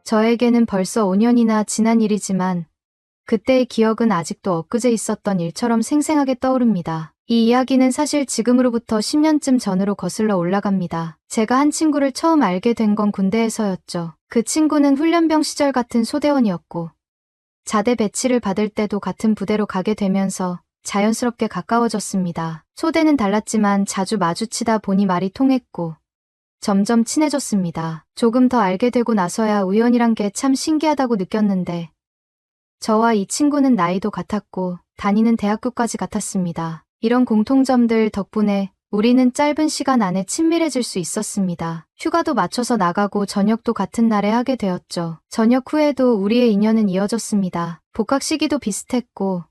저에게는 벌써 5년이나 지난 일이지만 그때의 기억은 아직도 엊그제 있었던 일처럼 생생하게 떠오릅니다. 이 이야기는 사실 지금으로부터 10년쯤 전으로 거슬러 올라갑니다. 제가 한 친구를 처음 알게 된 건 군대에서였죠. 그 친구는 훈련병 시절 같은 소대원이었고 자대 배치를 받을 때도 같은 부대로 가게 되면서 자연스럽게 가까워졌습니다. 소대는 달랐지만 자주 마주치다 보니 말이 통했고 점점 친해졌습니다. 조금 더 알게 되고 나서야 우연이란 게 참 신기하다고 느꼈는데 저와 이 친구는 나이도 같았고 다니는 대학교까지 같았습니다. 이런 공통점들 덕분에 우리는 짧은 시간 안에 친밀해질 수 있었습니다. 휴가도 맞춰서 나가고 저녁도 같은 날에 하게 되었죠. 저녁 후에도 우리의 인연은 이어졌습니다. 복학 시기도 비슷했고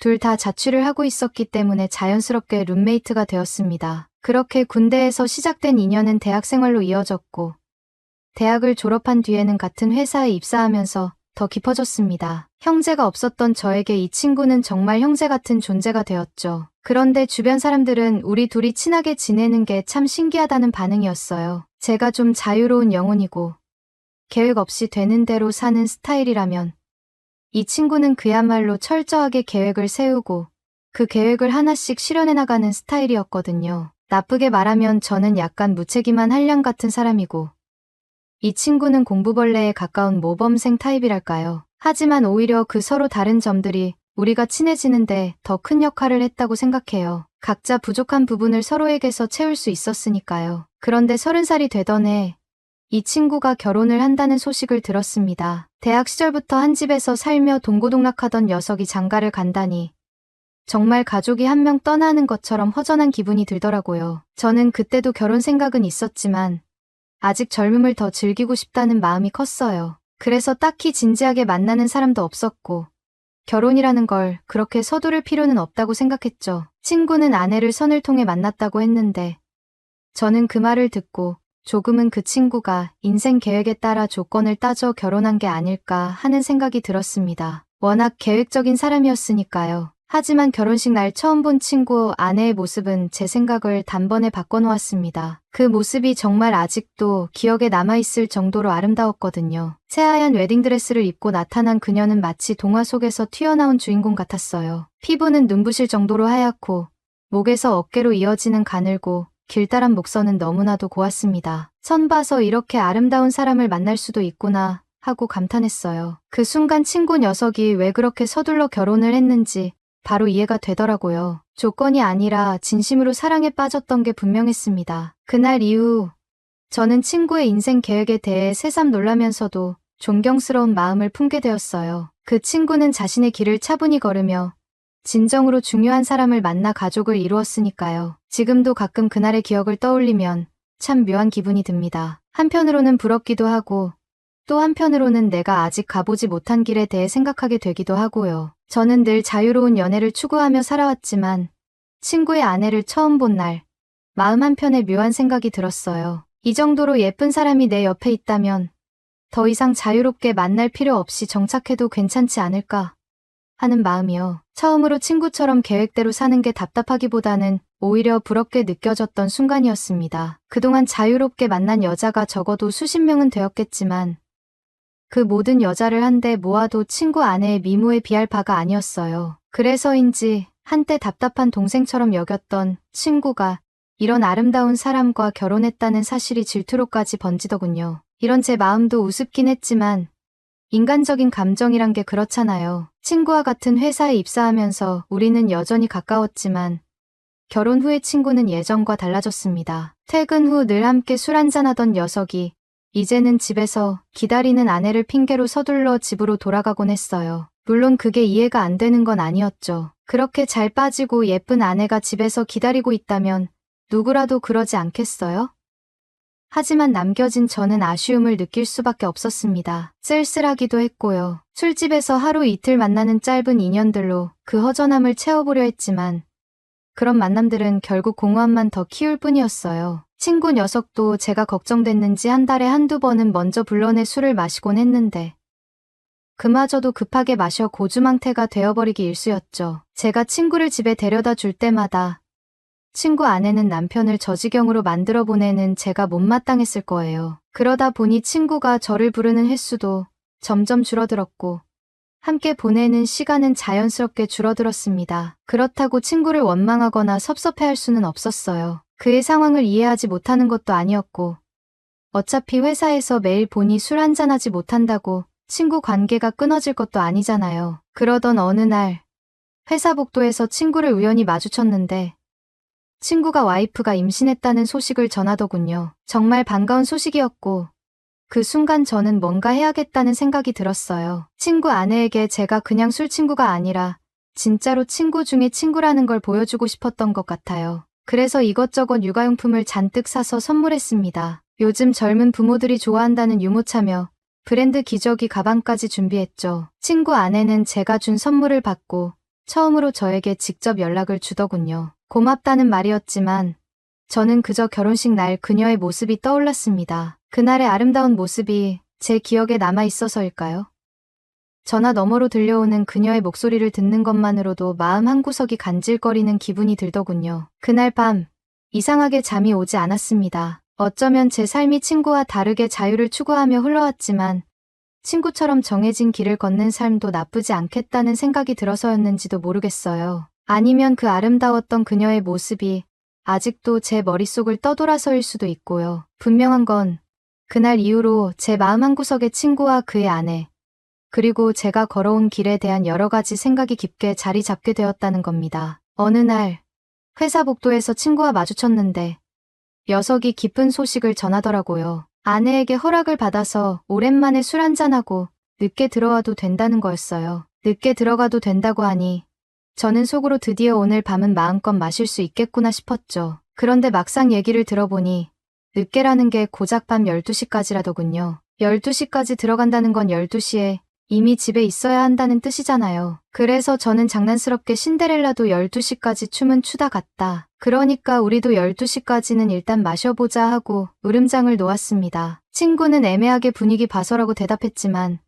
둘 다 자취를 하고 있었기 때문에 자연스럽게 룸메이트가 되었습니다. 그렇게 군대에서 시작된 인연은 대학 생활로 이어졌고 대학을 졸업한 뒤에는 같은 회사에 입사하면서 더 깊어졌습니다. 형제가 없었던 저에게 이 친구는 정말 형제 같은 존재가 되었죠. 그런데 주변 사람들은 우리 둘이 친하게 지내는 게 참 신기하다는 반응이었어요. 제가 좀 자유로운 영혼이고 계획 없이 되는 대로 사는 스타일이라면 이 친구는 그야말로 철저하게 계획을 세우고 그 계획을 하나씩 실현해 나가는 스타일이었거든요. 나쁘게 말하면 저는 약간 무책임한 한량 같은 사람이고 이 친구는 공부벌레에 가까운 모범생 타입이랄까요. 하지만 오히려 그 서로 다른 점들이 우리가 친해지는데 더 큰 역할을 했다고 생각해요. 각자 부족한 부분을 서로에게서 채울 수 있었으니까요. 그런데 30살이 되던 해 이 친구가 결혼을 한다는 소식을 들었습니다. 대학 시절부터 한 집에서 살며 동고동락하던 녀석이 장가를 간다니 정말 가족이 한 명 떠나는 것처럼 허전한 기분이 들더라고요. 저는 그때도 결혼 생각은 있었지만 아직 젊음을 더 즐기고 싶다는 마음이 컸어요. 그래서 딱히 진지하게 만나는 사람도 없었고 결혼이라는 걸 그렇게 서두를 필요는 없다고 생각했죠. 친구는 아내를 선을 통해 만났다고 했는데 저는 그 말을 듣고 조금은 그 친구가 인생 계획에 따라 조건을 따져 결혼한 게 아닐까 하는 생각이 들었습니다. 워낙 계획적인 사람이었으니까요. 하지만 결혼식 날 처음 본 친구 아내의 모습은 제 생각을 단번에 바꿔놓았습니다. 그 모습이 정말 아직도 기억에 남아있을 정도로 아름다웠거든요. 새하얀 웨딩드레스를 입고 나타난 그녀는 마치 동화 속에서 튀어나온 주인공 같았어요. 피부는 눈부실 정도로 하얗고 목에서 어깨로 이어지는 가늘고 길다란 목선은 너무나도 고왔습니다. 선 봐서 이렇게 아름다운 사람을 만날 수도 있구나 하고 감탄했어요. 그 순간 친구 녀석이 왜 그렇게 서둘러 결혼을 했는지 바로 이해가 되더라고요. 조건이 아니라 진심으로 사랑에 빠졌던 게 분명했습니다. 그날 이후 저는 친구의 인생 계획에 대해 새삼 놀라면서도 존경스러운 마음을 품게 되었어요. 그 친구는 자신의 길을 차분히 걸으며 진정으로 중요한 사람을 만나 가족을 이루었으니까요. 지금도 가끔 그날의 기억을 떠올리면 참 묘한 기분이 듭니다. 한편으로는 부럽기도 하고 또 한편으로는 내가 아직 가보지 못한 길에 대해 생각하게 되기도 하고요. 저는 늘 자유로운 연애를 추구하며 살아왔지만 친구의 아내를 처음 본 날 마음 한편에 묘한 생각이 들었어요. 이 정도로 예쁜 사람이 내 옆에 있다면 더 이상 자유롭게 만날 필요 없이 정착해도 괜찮지 않을까 하는 마음이요. 처음으로 친구처럼 계획대로 사는 게 답답하기보다는 오히려 부럽게 느껴졌던 순간이었습니다. 그동안 자유롭게 만난 여자가 적어도 수십 명은 되었겠지만 그 모든 여자를 한데 모아도 친구 아내의 미모에 비할 바가 아니었어요. 그래서인지 한때 답답한 동생처럼 여겼던 친구가 이런 아름다운 사람과 결혼했다는 사실이 질투로까지 번지더군요. 이런 제 마음도 우습긴 했지만 인간적인 감정이란 게 그렇잖아요. 친구와 같은 회사에 입사하면서 우리는 여전히 가까웠지만 결혼 후의 친구는 예전과 달라졌습니다. 퇴근 후 늘 함께 술 한잔하던 녀석이 이제는 집에서 기다리는 아내를 핑계로 서둘러 집으로 돌아가곤 했어요. 물론 그게 이해가 안 되는 건 아니었죠. 그렇게 잘 빠지고 예쁜 아내가 집에서 기다리고 있다면 누구라도 그러지 않겠어요? 하지만 남겨진 저는 아쉬움을 느낄 수밖에 없었습니다. 쓸쓸하기도 했고요. 술집에서 하루 이틀 만나는 짧은 인연들로 그 허전함을 채워보려 했지만 그런 만남들은 결국 공허함만 더 키울 뿐이었어요. 친구 녀석도 제가 걱정됐는지 한 달에 한두 번은 먼저 불러내 술을 마시곤 했는데 그마저도 급하게 마셔 고주망태가 되어버리기 일쑤였죠. 제가 친구를 집에 데려다 줄 때마다 친구 아내는 남편을 저 지경으로 만들어 보내는 제가 못마땅했을 거예요. 그러다 보니 친구가 저를 부르는 횟수도 점점 줄어들었고 함께 보내는 시간은 자연스럽게 줄어들었습니다. 그렇다고 친구를 원망하거나 섭섭해할 수는 없었어요. 그의 상황을 이해하지 못하는 것도 아니었고 어차피 회사에서 매일 보니 술 한잔하지 못한다고 친구 관계가 끊어질 것도 아니잖아요. 그러던 어느 날 회사 복도에서 친구를 우연히 마주쳤는데 친구가 와이프가 임신했다는 소식을 전하더군요. 정말 반가운 소식이었고 그 순간 저는 뭔가 해야겠다는 생각이 들었어요. 친구 아내에게 제가 그냥 술 친구가 아니라 진짜로 친구 중에 친구라는 걸 보여주고 싶었던 것 같아요. 그래서 이것저것 육아용품을 잔뜩 사서 선물했습니다. 요즘 젊은 부모들이 좋아한다는 유모차며 브랜드 기저귀 가방까지 준비했죠. 친구 아내는 제가 준 선물을 받고 처음으로 저에게 직접 연락을 주더군요. 고맙다는 말이었지만 저는 그저 결혼식 날 그녀의 모습이 떠올랐습니다. 그날의 아름다운 모습이 제 기억에 남아 있어서일까요? 전화 너머로 들려오는 그녀의 목소리를 듣는 것만으로도 마음 한구석이 간질거리는 기분이 들더군요. 그날 밤 이상하게 잠이 오지 않았습니다. 어쩌면 제 삶이 친구와 다르게 자유를 추구하며 흘러왔지만 친구처럼 정해진 길을 걷는 삶도 나쁘지 않겠다는 생각이 들어서였는지도 모르겠어요. 아니면 그 아름다웠던 그녀의 모습이 아직도 제 머릿속을 떠돌아서일 수도 있고요. 분명한 건 그날 이후로 제 마음 한구석에 친구와 그의 아내, 그리고 제가 걸어온 길에 대한 여러 가지 생각이 깊게 자리 잡게 되었다는 겁니다. 어느 날 회사 복도에서 친구와 마주쳤는데 녀석이 기쁜 소식을 전하더라고요. 아내에게 허락을 받아서 오랜만에 술 한잔하고 늦게 들어와도 된다는 거였어요. 늦게 들어가도 된다고 하니 저는 속으로 드디어 오늘 밤은 마음껏 마실 수 있겠구나 싶었죠. 그런데 막상 얘기를 들어보니 늦게라는 게 고작 밤 12시까지라더군요. 12시까지 들어간다는 건 12시에 이미 집에 있어야 한다는 뜻이잖아요. 그래서 저는 장난스럽게 신데렐라도 12시까지 춤은 추다 갔다. 그러니까 우리도 12시까지는 일단 마셔보자 하고 으름장을 놓았습니다. 친구는 애매하게 분위기 봐서라고 대답했지만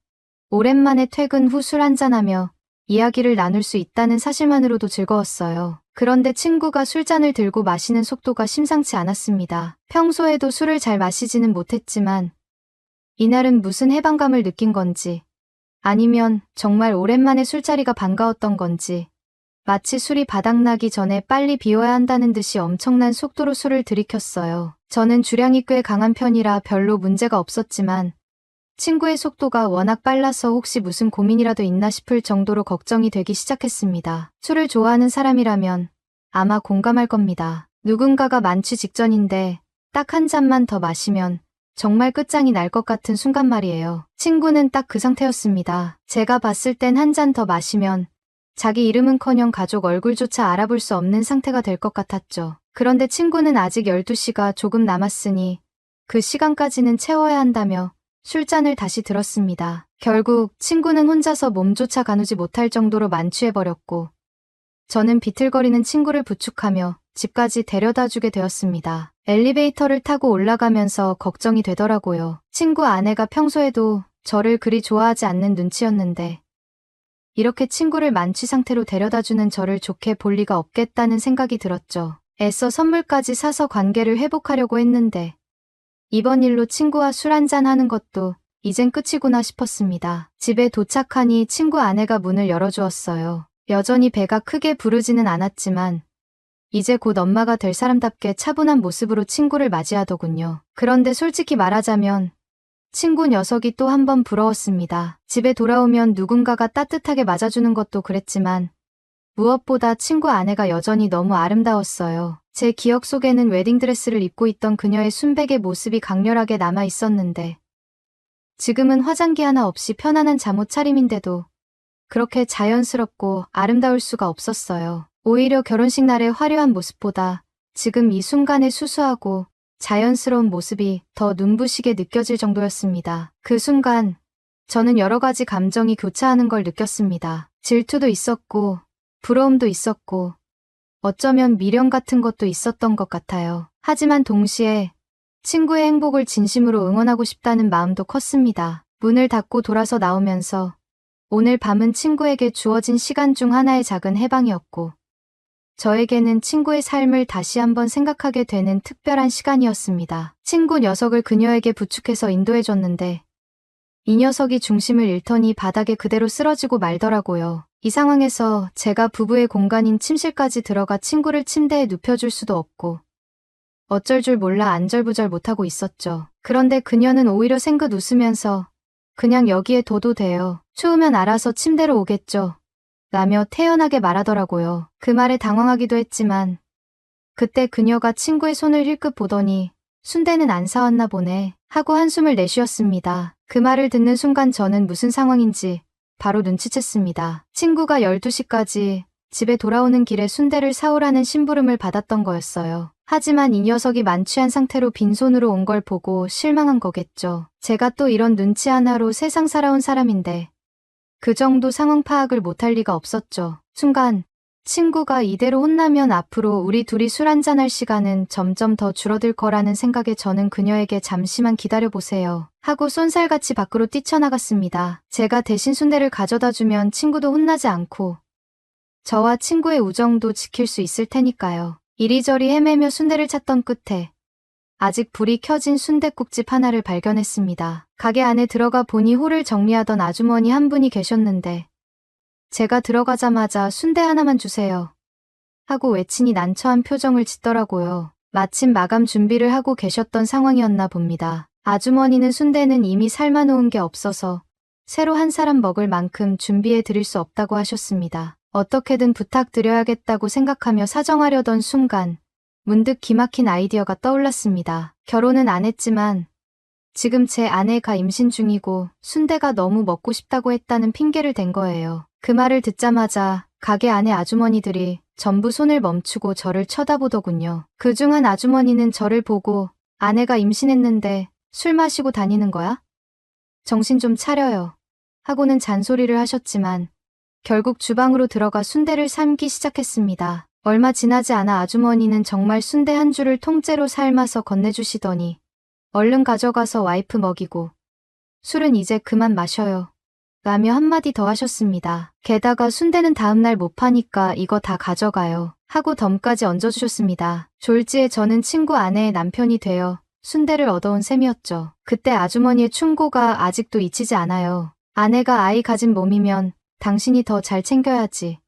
오랜만에 퇴근 후 술 한잔하며 이야기를 나눌 수 있다는 사실만으로도 즐거웠어요. 그런데 친구가 술잔을 들고 마시는 속도가 심상치 않았습니다. 평소에도 술을 잘 마시지는 못했지만 이날은 무슨 해방감을 느낀 건지 아니면 정말 오랜만에 술자리가 반가웠던 건지 마치 술이 바닥나기 전에 빨리 비워야 한다는 듯이 엄청난 속도로 술을 들이켰어요. 저는 주량이 꽤 강한 편이라 별로 문제가 없었지만 친구의 속도가 워낙 빨라서 혹시 무슨 고민이라도 있나 싶을 정도로 걱정이 되기 시작했습니다. 술을 좋아하는 사람이라면 아마 공감할 겁니다. 누군가가 만취 직전인데 딱 한 잔만 더 마시면 정말 끝장이 날 것 같은 순간 말이에요. 친구는 딱 그 상태였습니다. 제가 봤을 땐 한 잔 더 마시면 자기 이름은커녕 가족 얼굴조차 알아볼 수 없는 상태가 될 것 같았죠. 그런데 친구는 아직 12시가 조금 남았으니 그 시간까지는 채워야 한다며 술잔을 다시 들었습니다. 결국 친구는 혼자서 몸조차 가누지 못할 정도로 만취해버렸고 저는 비틀거리는 친구를 부축하며 집까지 데려다주게 되었습니다. 엘리베이터를 타고 올라가면서 걱정이 되더라고요. 친구 아내가 평소에도 저를 그리 좋아하지 않는 눈치였는데 이렇게 친구를 만취 상태로 데려다주는 저를 좋게 볼 리가 없겠다는 생각이 들었죠. 애써 선물까지 사서 관계를 회복하려고 했는데 이번 일로 친구와 술 한잔 하는 것도 이젠 끝이구나 싶었습니다. 집에 도착하니 친구 아내가 문을 열어주었어요. 여전히 배가 크게 부르지는 않았지만 이제 곧 엄마가 될 사람답게 차분한 모습으로 친구를 맞이하더군요. 그런데 솔직히 말하자면 친구 녀석이 또 한 번 부러웠습니다. 집에 돌아오면 누군가가 따뜻하게 맞아주는 것도 그랬지만 무엇보다 친구 아내가 여전히 너무 아름다웠어요. 제 기억 속에는 웨딩드레스를 입고 있던 그녀의 순백의 모습이 강렬하게 남아 있었는데 지금은 화장기 하나 없이 편안한 잠옷 차림인데도 그렇게 자연스럽고 아름다울 수가 없었어요. 오히려 결혼식 날의 화려한 모습보다 지금 이 순간의 수수하고 자연스러운 모습이 더 눈부시게 느껴질 정도였습니다. 그 순간 저는 여러 가지 감정이 교차하는 걸 느꼈습니다. 질투도 있었고 부러움도 있었고 어쩌면 미련 같은 것도 있었던 것 같아요. 하지만 동시에 친구의 행복을 진심으로 응원하고 싶다는 마음도 컸습니다. 문을 닫고 돌아서 나오면서 오늘 밤은 친구에게 주어진 시간 중 하나의 작은 해방이었고 저에게는 친구의 삶을 다시 한번 생각하게 되는 특별한 시간이었습니다. 친구 녀석을 그녀에게 부축해서 인도해줬는데 이 녀석이 중심을 잃더니 바닥에 그대로 쓰러지고 말더라고요. 이 상황에서 제가 부부의 공간인 침실까지 들어가 친구를 침대에 눕혀줄 수도 없고 어쩔 줄 몰라 안절부절 못하고 있었죠. 그런데 그녀는 오히려 생긋 웃으면서 그냥 여기에 둬도 돼요. 추우면 알아서 침대로 오겠죠. 라며 태연하게 말하더라고요. 그 말에 당황하기도 했지만 그때 그녀가 친구의 손을 힐끗 보더니 순대는 안 사왔나 보네 하고 한숨을 내쉬었습니다. 그 말을 듣는 순간 저는 무슨 상황인지 바로 눈치챘습니다. 친구가 12시까지 집에 돌아오는 길에 순대를 사오라는 심부름을 받았던 거였어요. 하지만 이 녀석이 만취한 상태로 빈손으로 온 걸 보고 실망한 거겠죠. 제가 또 이런 눈치 하나로 세상 살아온 사람인데 그 정도 상황 파악을 못할 리가 없었죠. 순간 친구가 이대로 혼나면 앞으로 우리 둘이 술 한잔할 시간은 점점 더 줄어들 거라는 생각에 저는 그녀에게 잠시만 기다려보세요 하고 쏜살같이 밖으로 뛰쳐나갔습니다. 제가 대신 순대를 가져다 주면 친구도 혼나지 않고 저와 친구의 우정도 지킬 수 있을 테니까요. 이리저리 헤매며 순대를 찾던 끝에 아직 불이 켜진 순댓국집 하나를 발견했습니다. 가게 안에 들어가 보니 홀을 정리하던 아주머니 한 분이 계셨는데 제가 들어가자마자 순대 하나만 주세요 하고 외치니 난처한 표정을 짓더라고요. 마침 마감 준비를 하고 계셨던 상황이었나 봅니다. 아주머니는 순대는 이미 삶아놓은 게 없어서 새로 한 사람 먹을 만큼 준비해 드릴 수 없다고 하셨습니다. 어떻게든 부탁드려야겠다고 생각하며 사정하려던 순간 문득 기막힌 아이디어가 떠올랐습니다. 결혼은 안 했지만 지금 제 아내가 임신 중이고 순대가 너무 먹고 싶다고 했다는 핑계를 댄 거예요. 그 말을 듣자마자 가게 안의 아주머니들이 전부 손을 멈추고 저를 쳐다보더군요. 그중 한 아주머니는 저를 보고 아내가 임신했는데 술 마시고 다니는 거야? 정신 좀 차려요. 하고는 잔소리를 하셨지만 결국 주방으로 들어가 순대를 삶기 시작했습니다. 얼마 지나지 않아 아주머니는 정말 순대 한 줄을 통째로 삶아서 건네주시더니 얼른 가져가서 와이프 먹이고 술은 이제 그만 마셔요. 라며 한마디 더 하셨습니다. 게다가 순대는 다음날 못 파니까 이거 다 가져가요. 하고 덤까지 얹어주셨습니다. 졸지에 저는 친구 아내의 남편이 되어 순대를 얻어온 셈이었죠. 그때 아주머니의 충고가 아직도 잊히지 않아요. 아내가 아이 가진 몸이면 당신이 더 잘 챙겨야지.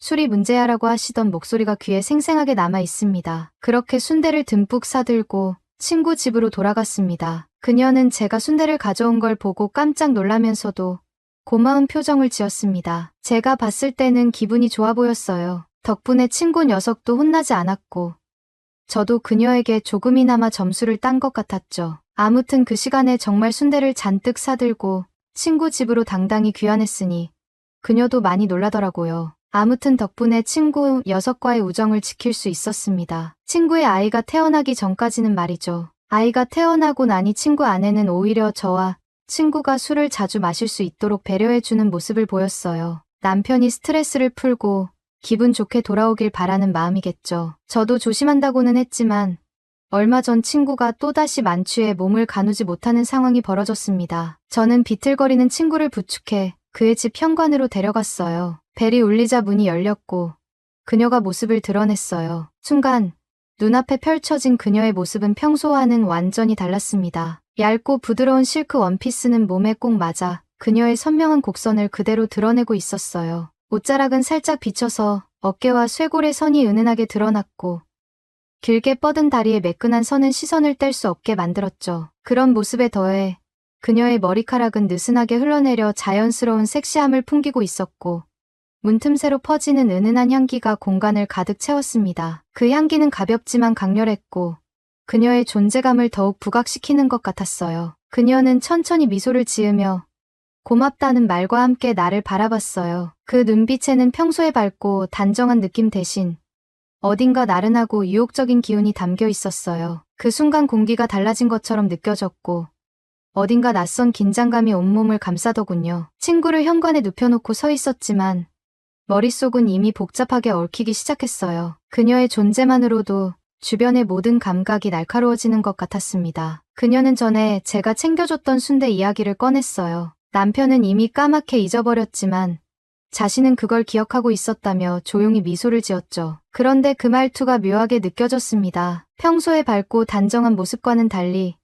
술이 문제야라고 하시던 목소리가 귀에 생생하게 남아 있습니다. 그렇게 순대를 듬뿍 사들고 친구 집으로 돌아갔습니다. 그녀는 제가 순대를 가져온 걸 보고 깜짝 놀라면서도 고마운 표정을 지었습니다. 제가 봤을 때는 기분이 좋아 보였어요. 덕분에 친구 녀석도 혼나지 않았고 저도 그녀에게 조금이나마 점수를 딴 것 같았죠. 아무튼 그 시간에 정말 순대를 잔뜩 사들고 친구 집으로 당당히 귀환했으니 그녀도 많이 놀라더라고요. 아무튼 덕분에 친구 녀석과의 우정을 지킬 수 있었습니다. 친구의 아이가 태어나기 전까지는 말이죠. 아이가 태어나고 나니 친구 아내는 오히려 저와 친구가 술을 자주 마실 수 있도록 배려해주는 모습을 보였어요. 남편이 스트레스를 풀고 기분 좋게 돌아오길 바라는 마음이겠죠. 저도 조심한다고는 했지만 얼마 전 친구가 또다시 만취해 몸을 가누지 못하는 상황이 벌어졌습니다. 저는 비틀거리는 친구를 부축해 그의 집 현관으로 데려갔어요. 벨이 울리자 문이 열렸고 그녀가 모습을 드러냈어요. 순간 눈앞에 펼쳐진 그녀의 모습은 평소와는 완전히 달랐습니다. 얇고 부드러운 실크 원피스는 몸에 꼭 맞아 그녀의 선명한 곡선을 그대로 드러내고 있었어요. 옷자락은 살짝 비쳐서 어깨와 쇄골의 선이 은은하게 드러났고 길게 뻗은 다리의 매끈한 선은 시선을 뗄 수 없게 만들었죠. 그런 모습에 더해 그녀의 머리카락은 느슨하게 흘러내려 자연스러운 섹시함을 풍기고 있었고 문틈새로 퍼지는 은은한 향기가 공간을 가득 채웠습니다. 그 향기는 가볍지만 강렬했고 그녀의 존재감을 더욱 부각시키는 것 같았어요. 그녀는 천천히 미소를 지으며 고맙다는 말과 함께 나를 바라봤어요. 그 눈빛에는 평소에 밝고 단정한 느낌 대신 어딘가 나른하고 유혹적인 기운이 담겨 있었어요. 그 순간 공기가 달라진 것처럼 느껴졌고 어딘가 낯선 긴장감이 온몸을 감싸더군요. 친구를 현관에 눕혀놓고 서 있었지만 머릿속은 이미 복잡하게 얽히기 시작했어요. 그녀의 존재만으로도 주변의 모든 감각이 날카로워지는 것 같았습니다. 그녀는 전에 제가 챙겨줬던 순대 이야기를 꺼냈어요. 남편은 이미 까맣게 잊어버렸지만 자신은 그걸 기억하고 있었다며 조용히 미소를 지었죠. 그런데 그 말투가 묘하게 느껴졌습니다. 평소에 밝고 단정한 모습과는 달리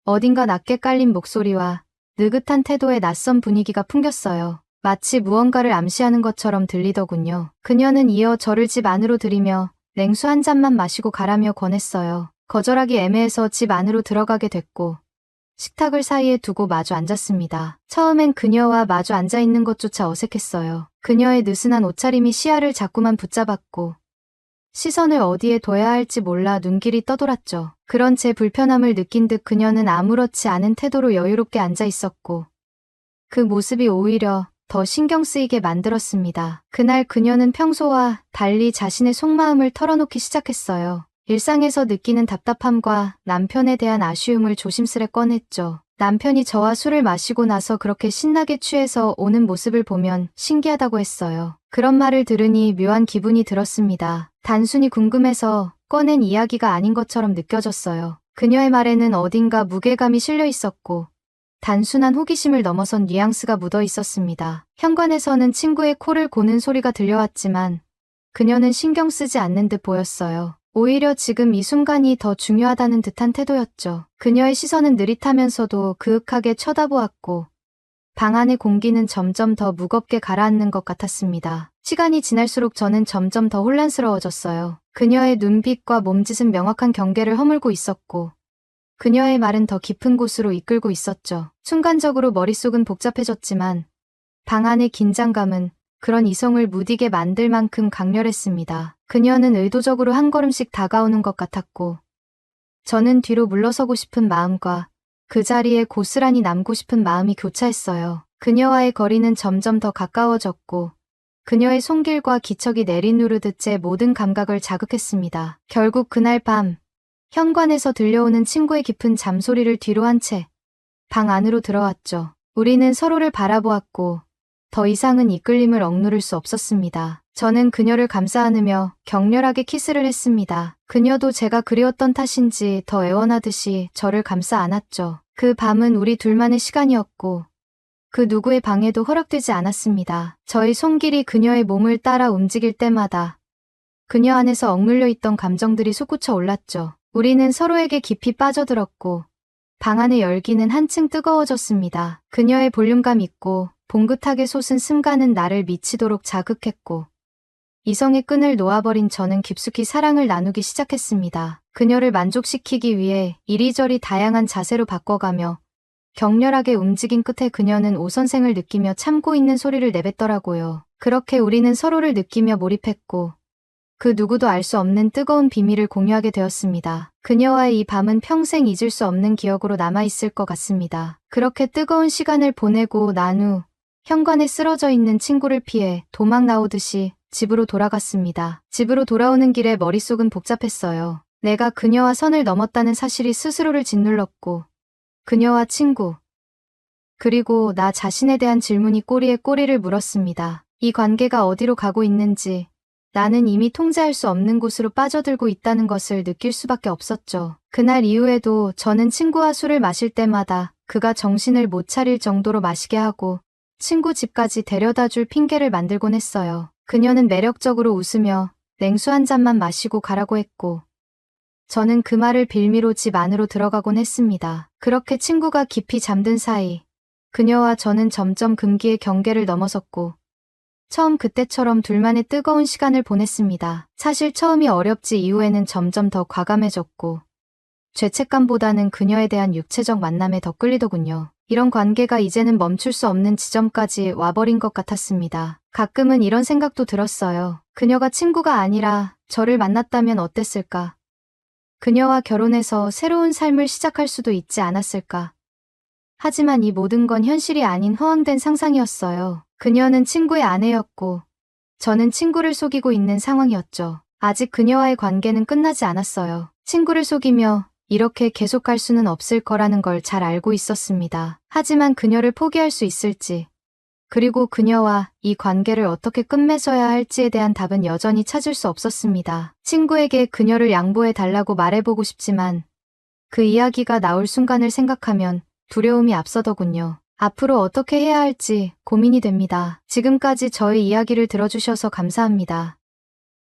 어딘가 낮게 깔린 목소리와 느긋한 태도에 낯선 분위기가 풍겼어요. 마치 무언가를 암시하는 것처럼 들리더군요. 그녀는 이어 저를 집 안으로 들이며 냉수 한 잔만 마시고 가라며 권했어요. 거절하기 애매해서 집 안으로 들어가게 됐고 식탁을 사이에 두고 마주 앉았습니다. 처음엔 그녀와 마주 앉아 있는 것조차 어색했어요. 그녀의 느슨한 옷차림이 시야를 자꾸만 붙잡았고 시선을 어디에 둬야 할지 몰라 눈길이 떠돌았죠. 그런 제 불편함을 느낀 듯 그녀는 아무렇지 않은 태도로 여유롭게 앉아 있었고 그 모습이 오히려 더 신경 쓰이게 만들었습니다. 그날 그녀는 평소와 달리 자신의 속마음을 털어놓기 시작했어요. 일상에서 느끼는 답답함과 남편에 대한 아쉬움을 조심스레 꺼냈죠. 남편이 저와 술을 마시고 나서 그렇게 신나게 취해서 오는 모습을 보면 신기하다고 했어요. 그런 말을 들으니 묘한 기분이 들었습니다. 단순히 궁금해서 꺼낸 이야기가 아닌 것처럼 느껴졌어요. 그녀의 말에는 어딘가 무게감이 실려 있었고 단순한 호기심을 넘어선 뉘앙스가 묻어 있었습니다. 현관에서는 친구의 코를 고는 소리가 들려왔지만 그녀는 신경 쓰지 않는 듯 보였어요. 오히려 지금 이 순간이 더 중요하다는 듯한 태도였죠. 그녀의 시선은 느릿하면서도 그윽하게 쳐다보았고 방 안의 공기는 점점 더 무겁게 가라앉는 것 같았습니다. 시간이 지날수록 저는 점점 더 혼란스러워졌어요. 그녀의 눈빛과 몸짓은 명확한 경계를 허물고 있었고 그녀의 말은 더 깊은 곳으로 이끌고 있었죠. 순간적으로 머릿속은 복잡해졌지만 방 안의 긴장감은 그런 이성을 무디게 만들 만큼 강렬했습니다. 그녀는 의도적으로 한 걸음씩 다가오는 것 같았고 저는 뒤로 물러서고 싶은 마음과 그 자리에 고스란히 남고 싶은 마음이 교차했어요. 그녀와의 거리는 점점 더 가까워졌고 그녀의 손길과 기척이 내리누르듯 제 모든 감각을 자극했습니다. 결국 그날 밤 현관에서 들려오는 친구의 깊은 잠소리를 뒤로 한 채 방 안으로 들어왔죠. 우리는 서로를 바라보았고 더 이상은 이끌림을 억누를 수 없었습니다. 저는 그녀를 감싸 안으며 격렬하게 키스를 했습니다. 그녀도 제가 그리웠던 탓인지 더 애원하듯이 저를 감싸 안았죠. 그 밤은 우리 둘만의 시간이었고 그 누구의 방해도 허락되지 않았습니다. 저의 손길이 그녀의 몸을 따라 움직일 때마다 그녀 안에서 억눌려 있던 감정들이 솟구쳐 올랐죠. 우리는 서로에게 깊이 빠져들었고 방 안의 열기는 한층 뜨거워졌습니다. 그녀의 볼륨감 있고 봉긋하게 솟은 숨가는 나를 미치도록 자극했고 이성의 끈을 놓아버린 저는 깊숙이 사랑을 나누기 시작했습니다. 그녀를 만족시키기 위해 이리저리 다양한 자세로 바꿔가며 격렬하게 움직인 끝에 그녀는 오선생을 느끼며 참고 있는 소리를 내뱉더라고요. 그렇게 우리는 서로를 느끼며 몰입했고 그 누구도 알 수 없는 뜨거운 비밀을 공유하게 되었습니다. 그녀와의 이 밤은 평생 잊을 수 없는 기억으로 남아있을 것 같습니다. 그렇게 뜨거운 시간을 보내고 난 후 현관에 쓰러져 있는 친구를 피해 도망 나오듯이 집으로 돌아갔습니다. 집으로 돌아오는 길에 머릿속은 복잡했어요. 내가 그녀와 선을 넘었다는 사실이 스스로를 짓눌렀고 그녀와 친구 그리고 나 자신에 대한 질문이 꼬리에 꼬리를 물었습니다. 이 관계가 어디로 가고 있는지 나는 이미 통제할 수 없는 곳으로 빠져들고 있다는 것을 느낄 수밖에 없었죠. 그날 이후에도 저는 친구와 술을 마실 때마다 그가 정신을 못 차릴 정도로 마시게 하고 친구 집까지 데려다 줄 핑계를 만들곤 했어요. 그녀는 매력적으로 웃으며 냉수 한 잔만 마시고 가라고 했고 저는 그 말을 빌미로 집 안으로 들어가곤 했습니다. 그렇게 친구가 깊이 잠든 사이 그녀와 저는 점점 금기의 경계를 넘어섰고 처음 그때처럼 둘만의 뜨거운 시간을 보냈습니다. 사실 처음이 어렵지 이후에는 점점 더 과감해졌고 죄책감보다는 그녀에 대한 육체적 만남에 더 끌리더군요. 이런 관계가 이제는 멈출 수 없는 지점까지 와버린 것 같았습니다. 가끔은 이런 생각도 들었어요. 그녀가 친구가 아니라 저를 만났다면 어땠을까? 그녀와 결혼해서 새로운 삶을 시작할 수도 있지 않았을까? 하지만 이 모든 건 현실이 아닌 허황된 상상이었어요. 그녀는 친구의 아내였고 저는 친구를 속이고 있는 상황이었죠. 아직 그녀와의 관계는 끝나지 않았어요. 친구를 속이며 이렇게 계속할 수는 없을 거라는 걸 잘 알고 있었습니다. 하지만 그녀를 포기할 수 있을지 그리고 그녀와 이 관계를 어떻게 끝맺어야 할지에 대한 답은 여전히 찾을 수 없었습니다. 친구에게 그녀를 양보해 달라고 말해보고 싶지만 그 이야기가 나올 순간을 생각하면 두려움이 앞서더군요. 앞으로 어떻게 해야 할지 고민이 됩니다. 지금까지 저의 이야기를 들어주셔서 감사합니다.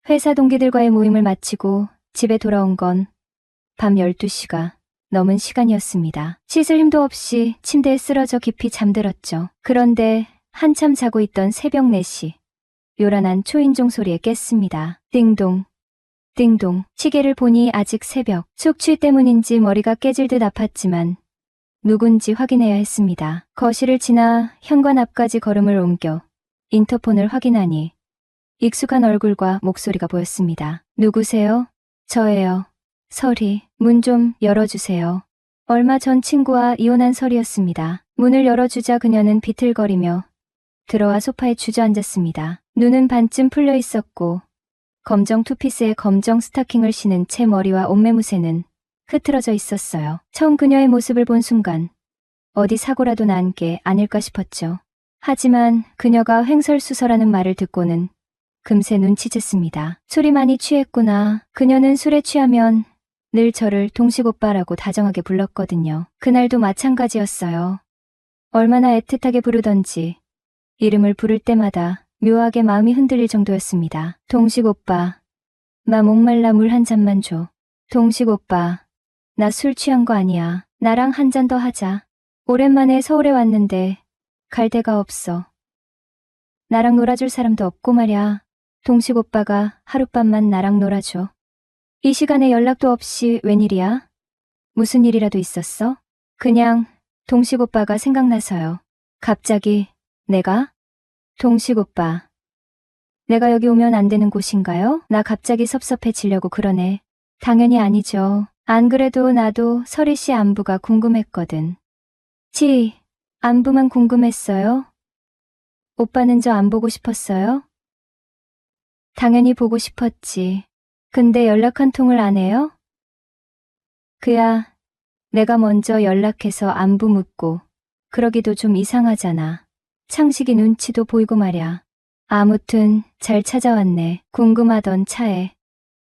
회사 동기들과의 모임을 마치고 집에 돌아온 건 밤 12시가 넘은 시간이었습니다. 씻을 힘도 없이 침대에 쓰러져 깊이 잠들었죠. 그런데 한참 자고 있던 새벽 4시, 요란한 초인종 소리에 깼습니다. 띵동, 띵동. 시계를 보니 아직 새벽. 숙취 때문인지 머리가 깨질 듯 아팠지만 누군지 확인해야 했습니다. 거실을 지나 현관 앞까지 걸음을 옮겨 인터폰을 확인하니 익숙한 얼굴과 목소리가 보였습니다. 누구세요? 저예요. 설이. 문 좀 열어주세요. 얼마 전 친구와 이혼한 설이었습니다. 문을 열어주자 그녀는 비틀거리며 들어와 소파에 주저앉았습니다. 눈은 반쯤 풀려 있었고 검정 투피스에 검정 스타킹을 신은 채 머리와 옷매무새는 흐트러져 있었어요. 처음 그녀의 모습을 본 순간 어디 사고라도 난 게 아닐까 싶었죠. 하지만 그녀가 횡설수설하는 말을 듣고는 금세 눈치챘습니다. 술이 많이 취했구나. 그녀는 술에 취하면 늘 저를 동식 오빠라고 다정하게 불렀거든요. 그날도 마찬가지였어요. 얼마나 애틋하게 부르던지 이름을 부를 때마다 묘하게 마음이 흔들릴 정도였습니다. 동식 오빠, 나 목말라 물 한 잔만 줘. 동식 오빠, 나 술 취한 거 아니야. 나랑 한 잔 더 하자. 오랜만에 서울에 왔는데 갈 데가 없어. 나랑 놀아줄 사람도 없고 말야. 동식 오빠가 하룻밤만 나랑 놀아줘. 이 시간에 연락도 없이 웬일이야? 무슨 일이라도 있었어? 그냥 동식 오빠가 생각나서요. 갑자기 내가? 동식 오빠. 내가 여기 오면 안 되는 곳인가요? 나 갑자기 섭섭해지려고 그러네. 당연히 아니죠. 안 그래도 나도 설희 씨 안부가 궁금했거든. 안부만 궁금했어요? 오빠는 저 안 보고 싶었어요? 당연히 보고 싶었지. 근데 연락 한 통을 안 해요? 그야 내가 먼저 연락해서 안부 묻고 그러기도 좀 이상하잖아. 창식이 눈치도 보이고 말야. 아무튼 잘 찾아왔네. 궁금하던 차에.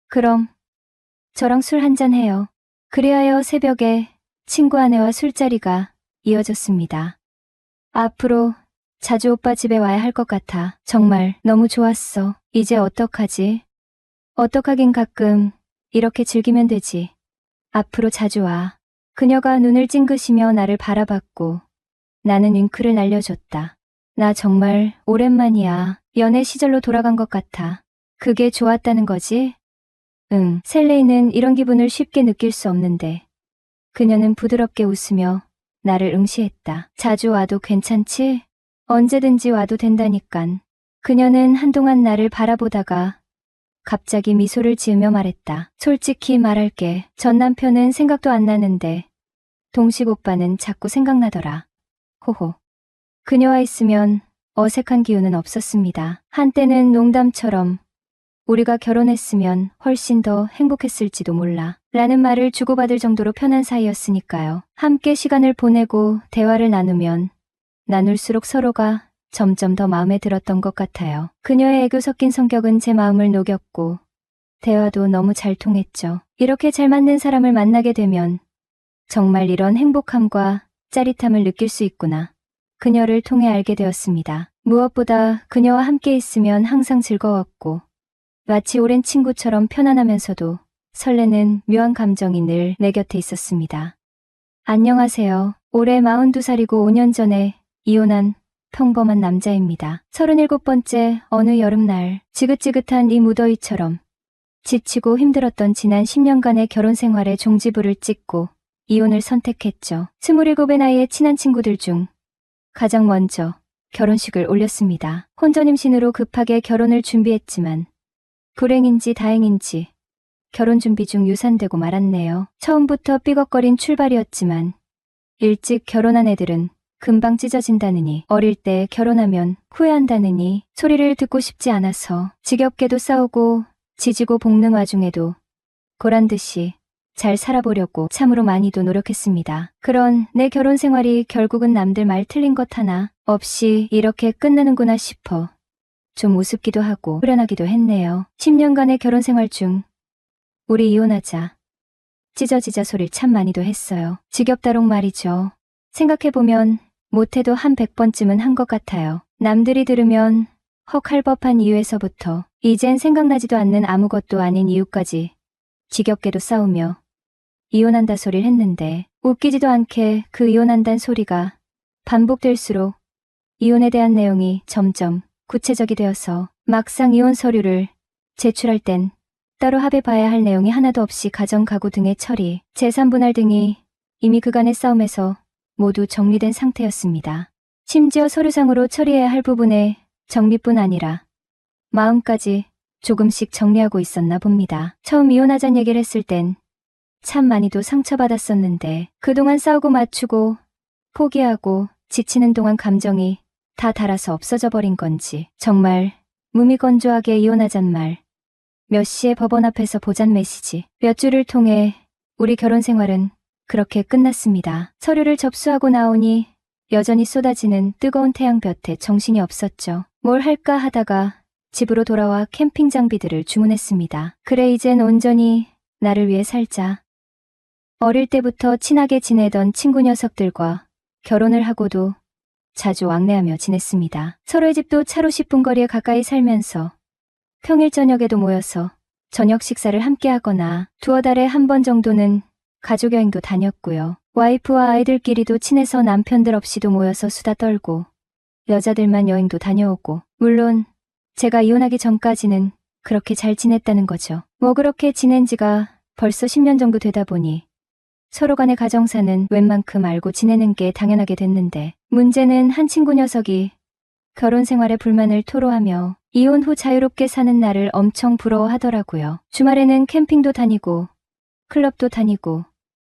그럼 저랑 술 한잔 해요. 그리하여 새벽에 친구 아내와 술자리가 이어졌습니다. 앞으로 자주 오빠 집에 와야 할 것 같아. 정말 너무 좋았어. 이제 어떡하지? 어떡하긴 가끔 이렇게 즐기면 되지. 앞으로 자주 와. 그녀가 눈을 찡그시며 나를 바라봤고 나는 윙크를 날려줬다. 나 정말 오랜만이야. 연애 시절로 돌아간 것 같아. 그게 좋았다는 거지? 응. 셀레이는 이런 기분을 쉽게 느낄 수 없는데 그녀는 부드럽게 웃으며 나를 응시했다. 자주 와도 괜찮지? 언제든지 와도 된다니깐. 그녀는 한동안 나를 바라보다가 갑자기 미소를 지으며 말했다. 솔직히 말할게. 전 남편은 생각도 안 나는데 동식 오빠는 자꾸 생각나더라. 호호. 그녀와 있으면 어색한 기운은 없었습니다. 한때는 농담처럼 우리가 결혼했으면 훨씬 더 행복했을지도 몰라 라는 말을 주고받을 정도로 편한 사이였으니까요. 함께 시간을 보내고 대화를 나눌수록 서로가 점점 더 마음에 들었던 것 같아요. 그녀의 애교 섞인 성격은 제 마음을 녹였고 대화도 너무 잘 통했죠. 이렇게 잘 맞는 사람을 만나게 되면 정말 이런 행복함과 짜릿함을 느낄 수 있구나. 그녀를 통해 알게 되었습니다. 무엇보다 그녀와 함께 있으면 항상 즐거웠고 마치 오랜 친구처럼 편안하면서도 설레는 묘한 감정이 늘 내 곁에 있었습니다. 안녕하세요. 올해 42살이고 5년 전에 이혼한 평범한 남자입니다. 37번째 어느 여름날 지긋지긋한 이 무더위처럼 지치고 힘들었던 지난 10년간의 결혼 생활에 종지부를 찍고 이혼을 선택했죠. 27의 나이에 친한 친구들 중 가장 먼저 결혼식을 올렸습니다. 혼전 임신으로 급하게 결혼을 준비했지만 불행인지 다행인지 결혼 준비 중 유산되고 말았네요. 처음부터 삐걱거린 출발이었지만 일찍 결혼한 애들은 금방 찢어진다느니 어릴 때 결혼하면 후회한다느니 소리를 듣고 싶지 않아서 지겹게도 싸우고 지지고 볶는 와중에도 고란듯이 잘 살아보려고 참으로 많이도 노력했습니다. 그런 내 결혼 생활이 결국은 남들 말 틀린 것 하나 없이 이렇게 끝나는구나 싶어 좀 우습기도 하고 후련하기도 했네요. 10년간의 결혼 생활 중 우리 이혼하자 찢어지자 소리를 참 많이도 했어요. 지겹다롱 말이죠. 생각해보면 못해도 한 100번쯤은 한 것 같아요. 남들이 들으면 헉할 법한 이유에서부터 이젠 생각나지도 않는 아무것도 아닌 이유까지 지겹게도 싸우며 이혼한다 소리를 했는데 웃기지도 않게 그 이혼한다는 소리가 반복될수록 이혼에 대한 내용이 점점 구체적이 되어서 막상 이혼 서류를 제출할 땐 따로 합의봐야 할 내용이 하나도 없이 가정 가구 등의 처리, 재산 분할 등이 이미 그간의 싸움에서 모두 정리된 상태였습니다. 심지어 서류상으로 처리해야 할 부분의 정리뿐 아니라 마음까지 조금씩 정리하고 있었나 봅니다. 처음 이혼하자는 얘기를 했을 땐 참 많이도 상처받았었는데 그동안 싸우고 맞추고 포기하고 지치는 동안 감정이 다 닳아서 없어져 버린 건지 정말 무미건조하게 이혼하잔 말, 몇 시에 법원 앞에서 보잔 메시지, 몇 줄을 통해 우리 결혼 생활은 그렇게 끝났습니다. 서류를 접수하고 나오니 여전히 쏟아지는 뜨거운 태양볕에 정신이 없었죠. 뭘 할까 하다가 집으로 돌아와 캠핑 장비들을 주문했습니다. 그래 이젠 온전히 나를 위해 살자. 어릴 때부터 친하게 지내던 친구 녀석들과 결혼을 하고도 자주 왕래하며 지냈습니다. 서로의 집도 차로 10분 거리에 가까이 살면서 평일 저녁에도 모여서 저녁 식사를 함께 하거나 두어 달에 한 번 정도는 가족 여행도 다녔고요. 와이프와 아이들끼리도 친해서 남편들 없이도 모여서 수다 떨고 여자들만 여행도 다녀오고 물론 제가 이혼하기 전까지는 그렇게 잘 지냈다는 거죠. 뭐 그렇게 지낸 지가 벌써 10년 정도 되다 보니 서로 간의 가정사는 웬만큼 알고 지내는 게 당연하게 됐는데 문제는 한 친구 녀석이 결혼 생활에 불만을 토로하며 이혼 후 자유롭게 사는 나를 엄청 부러워하더라고요. 주말에는 캠핑도 다니고 클럽도 다니고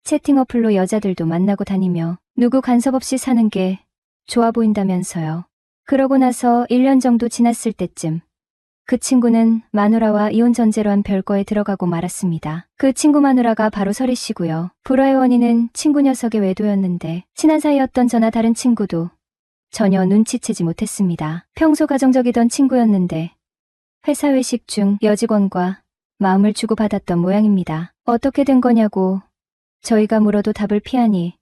채팅 어플로 여자들도 만나고 다니며 누구 간섭 없이 사는 게 좋아 보인다면서요. 그러고 나서 1년 정도 지났을 때쯤 그 친구는 마누라와 이혼 전제로 한 별거에 들어가고 말았습니다. 그 친구 마누라가 바로 설희 씨고요. 불화의 원인은 친구 녀석의 외도였는데 친한 사이였던 저나 다른 친구도 전혀 눈치채지 못했습니다. 평소 가정적이던 친구였는데 회사 회식 중 여직원과 마음을 주고받았던 모양입니다. 어떻게 된 거냐고 저희가 물어도 답을 피하니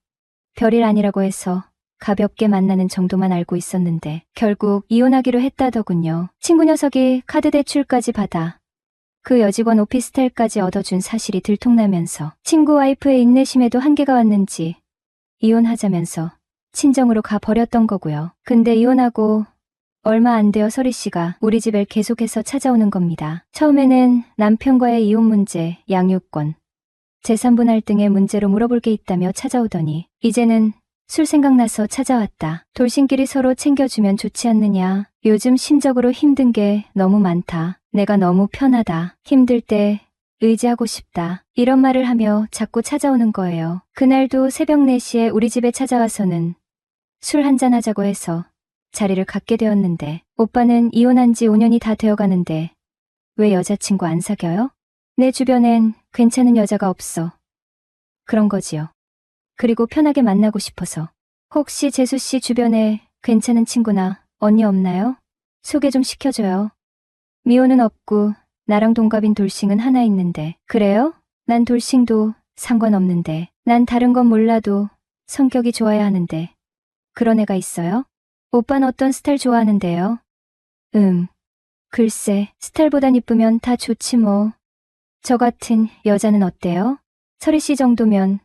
별일 아니라고 해서 가볍게 만나는 정도만 알고 있었는데 결국 이혼하기로 했다더군요. 친구 녀석이 카드 대출까지 받아 그 여직원 오피스텔까지 얻어준 사실이 들통나면서 친구 와이프의 인내심에도 한계가 왔는지 이혼하자면서 친정으로 가버렸던 거고요. 근데 이혼하고 얼마 안 되어 설희 씨가 우리 집에 계속해서 찾아오는 겁니다. 처음에는 남편과의 이혼 문제, 양육권, 재산 분할 등의 문제로 물어볼 게 있다며 찾아오더니 이제는 술 생각나서 찾아왔다. 돌싱끼리 서로 챙겨주면 좋지 않느냐. 요즘 심적으로 힘든 게 너무 많다. 내가 너무 편하다. 힘들 때 의지하고 싶다. 이런 말을 하며 자꾸 찾아오는 거예요. 그날도 새벽 4시에 우리 집에 찾아와서는 술 한잔 하자고 해서 자리를 갖게 되었는데 오빠는 이혼한 지 5년이 다 되어가는데 왜 여자친구 안 사겨요? 내 주변엔 괜찮은 여자가 없어. 그런 거지요. 그리고 편하게 만나고 싶어서. 혹시 재수 씨 주변에 괜찮은 친구나 언니 없나요? 소개 좀 시켜줘요. 미호는 없고 나랑 동갑인 돌싱은 하나 있는데. 그래요? 난 돌싱도 상관없는데. 난 다른 건 몰라도 성격이 좋아야 하는데. 그런 애가 있어요? 오빠는 어떤 스타일 좋아하는데요? 글쎄, 스타일보단 이쁘면 다 좋지 뭐. 저 같은 여자는 어때요? 설희 씨 정도면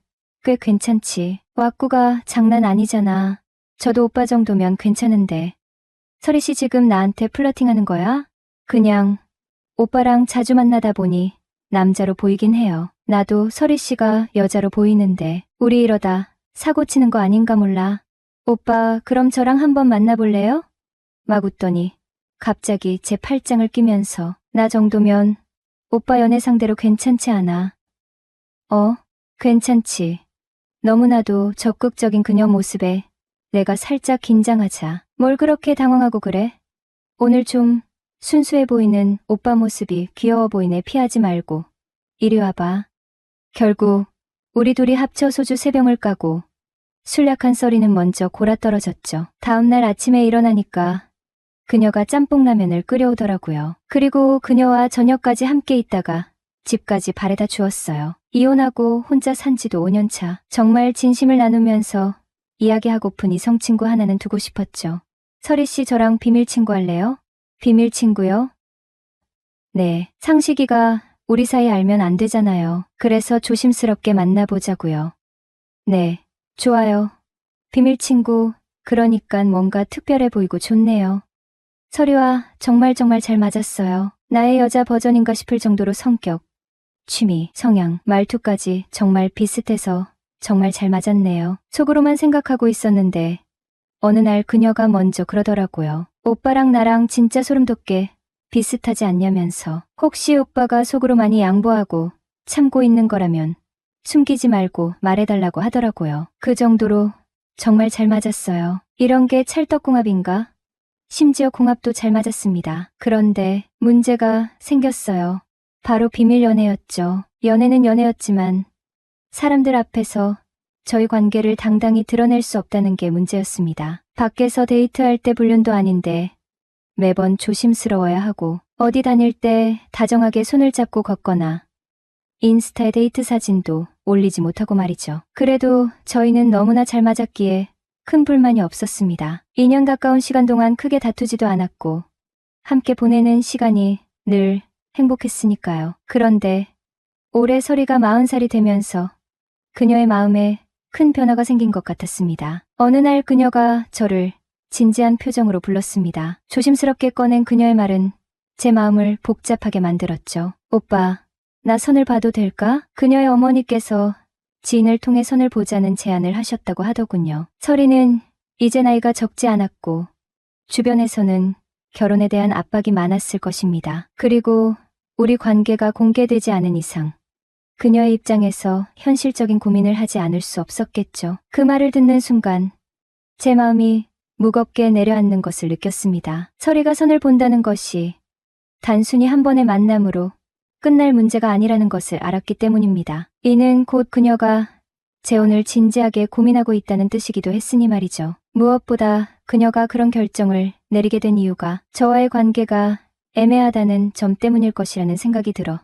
꽤 괜찮지. 왁구가 장난 아니잖아. 저도 오빠 정도면 괜찮은데. 설희 씨 지금 나한테 플러팅하는 거야? 그냥 오빠랑 자주 만나다 보니 남자로 보이긴 해요. 나도 설희 씨가 여자로 보이는데 우리 이러다 사고 치는 거 아닌가 몰라. 오빠 그럼 저랑 한번 만나볼래요? 막 웃더니 갑자기 제 팔짱을 끼면서 나 정도면 오빠 연애 상대로 괜찮지 않아? 괜찮지. 너무나도 적극적인 그녀 모습에 내가 살짝 긴장하자. 뭘 그렇게 당황하고 그래? 오늘 좀 순수해 보이는 오빠 모습이 귀여워 보이네. 피하지 말고 이리 와봐. 결국 우리 둘이 합쳐 소주 3병을 까고 술 약한 썰이는 먼저 골아떨어졌죠. 다음날 아침에 일어나니까 그녀가 짬뽕라면을 끓여오더라고요. 그리고 그녀와 저녁까지 함께 있다가 집까지 바래다 주었어요. 이혼하고 혼자 산 지도 5년 차. 정말 진심을 나누면서 이야기하고픈 이성 친구 하나는 두고 싶었죠. 설희 씨 저랑 비밀 친구 할래요? 비밀 친구요? 네, 상식이가 우리 사이 알면 안 되잖아요. 그래서 조심스럽게 만나보자고요. 네, 좋아요. 비밀 친구, 그러니까 뭔가 특별해 보이고 좋네요. 설희와 정말 잘 맞았어요. 나의 여자 버전인가 싶을 정도로 성격, 취미, 성향, 말투까지 정말 비슷해서 정말 잘 맞았네요. 속으로만 생각하고 있었는데 어느 날 그녀가 먼저 그러더라고요. 오빠랑 나랑 진짜 소름 돋게 비슷하지 않냐면서. 혹시 오빠가 속으로 많이 양보하고 참고 있는 거라면 숨기지 말고 말해달라고 하더라고요. 그 정도로 정말 잘 맞았어요. 이런 게 찰떡궁합인가? 심지어 궁합도 잘 맞았습니다. 그런데 문제가 생겼어요. 바로 비밀 연애였죠. 연애는 연애였지만 사람들 앞에서 저희 관계를 당당히 드러낼 수 없다는 게 문제였습니다. 밖에서 데이트할 때 불륜도 아닌데 매번 조심스러워야 하고 어디 다닐 때 다정하게 손을 잡고 걷거나 인스타에 데이트 사진도 올리지 못하고 말이죠. 그래도 저희는 너무나 잘 맞았기에 큰 불만이 없었습니다. 2년 가까운 시간 동안 크게 다투지도 않았고 함께 보내는 시간이 늘 행복했으니까요. 그런데 올해 설이가 40살이 되면서 그녀의 마음에 큰 변화가 생긴 것 같았습니다. 어느 날 그녀가 저를 진지한 표정으로 불렀습니다. 조심스럽게 꺼낸 그녀의 말은 제 마음을 복잡하게 만들었죠. 오빠, 나 선을 봐도 될까? 그녀의 어머니께서 지인을 통해 선을 보자는 제안을 하셨다고 하더군요. 설이는 이제 나이가 적지 않았고 주변에서는 결혼에 대한 압박이 많았을 것입니다. 그리고 우리 관계가 공개되지 않은 이상 그녀의 입장에서 현실적인 고민을 하지 않을 수 없었겠죠. 그 말을 듣는 순간 제 마음이 무겁게 내려앉는 것을 느꼈습니다. 설이가 선을 본다는 것이 단순히 한 번의 만남으로 끝날 문제가 아니라는 것을 알았기 때문입니다. 이는 곧 그녀가 재혼을 진지하게 고민하고 있다는 뜻이기도 했으니 말이죠. 무엇보다 그녀가 그런 결정을 내리게 된 이유가 저와의 관계가 애매하다는 점 때문일 것이라는 생각이 들어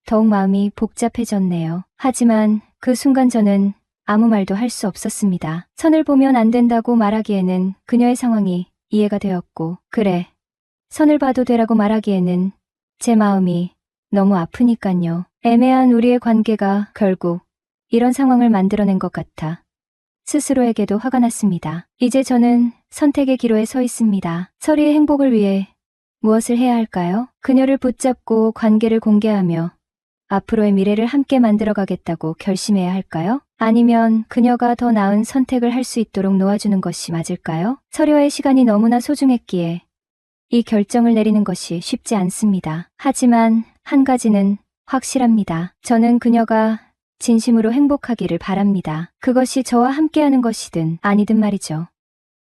더욱 마음이 복잡해졌네요. 하지만 그 순간 저는 아무 말도 할 수 없었습니다. 선을 보면 안 된다고 말하기에는 그녀의 상황이 이해가 되었고, 그래, 선을 봐도 되라고 말하기에는 제 마음이 너무 아프니깐요. 애매한 우리의 관계가 결국 이런 상황을 만들어낸 것 같아 스스로에게도 화가 났습니다. 이제 저는 선택의 기로에 서 있습니다. 설이의 행복을 위해 무엇을 해야 할까요? 그녀를 붙잡고 관계를 공개하며 앞으로의 미래를 함께 만들어가겠다고 결심해야 할까요? 아니면 그녀가 더 나은 선택을 할 수 있도록 놓아주는 것이 맞을까요? 설이와의 시간이 너무나 소중했기에 이 결정을 내리는 것이 쉽지 않습니다. 하지만 한 가지는 확실합니다. 저는 그녀가 진심으로 행복하기를 바랍니다. 그것이 저와 함께하는 것이든 아니든 말이죠.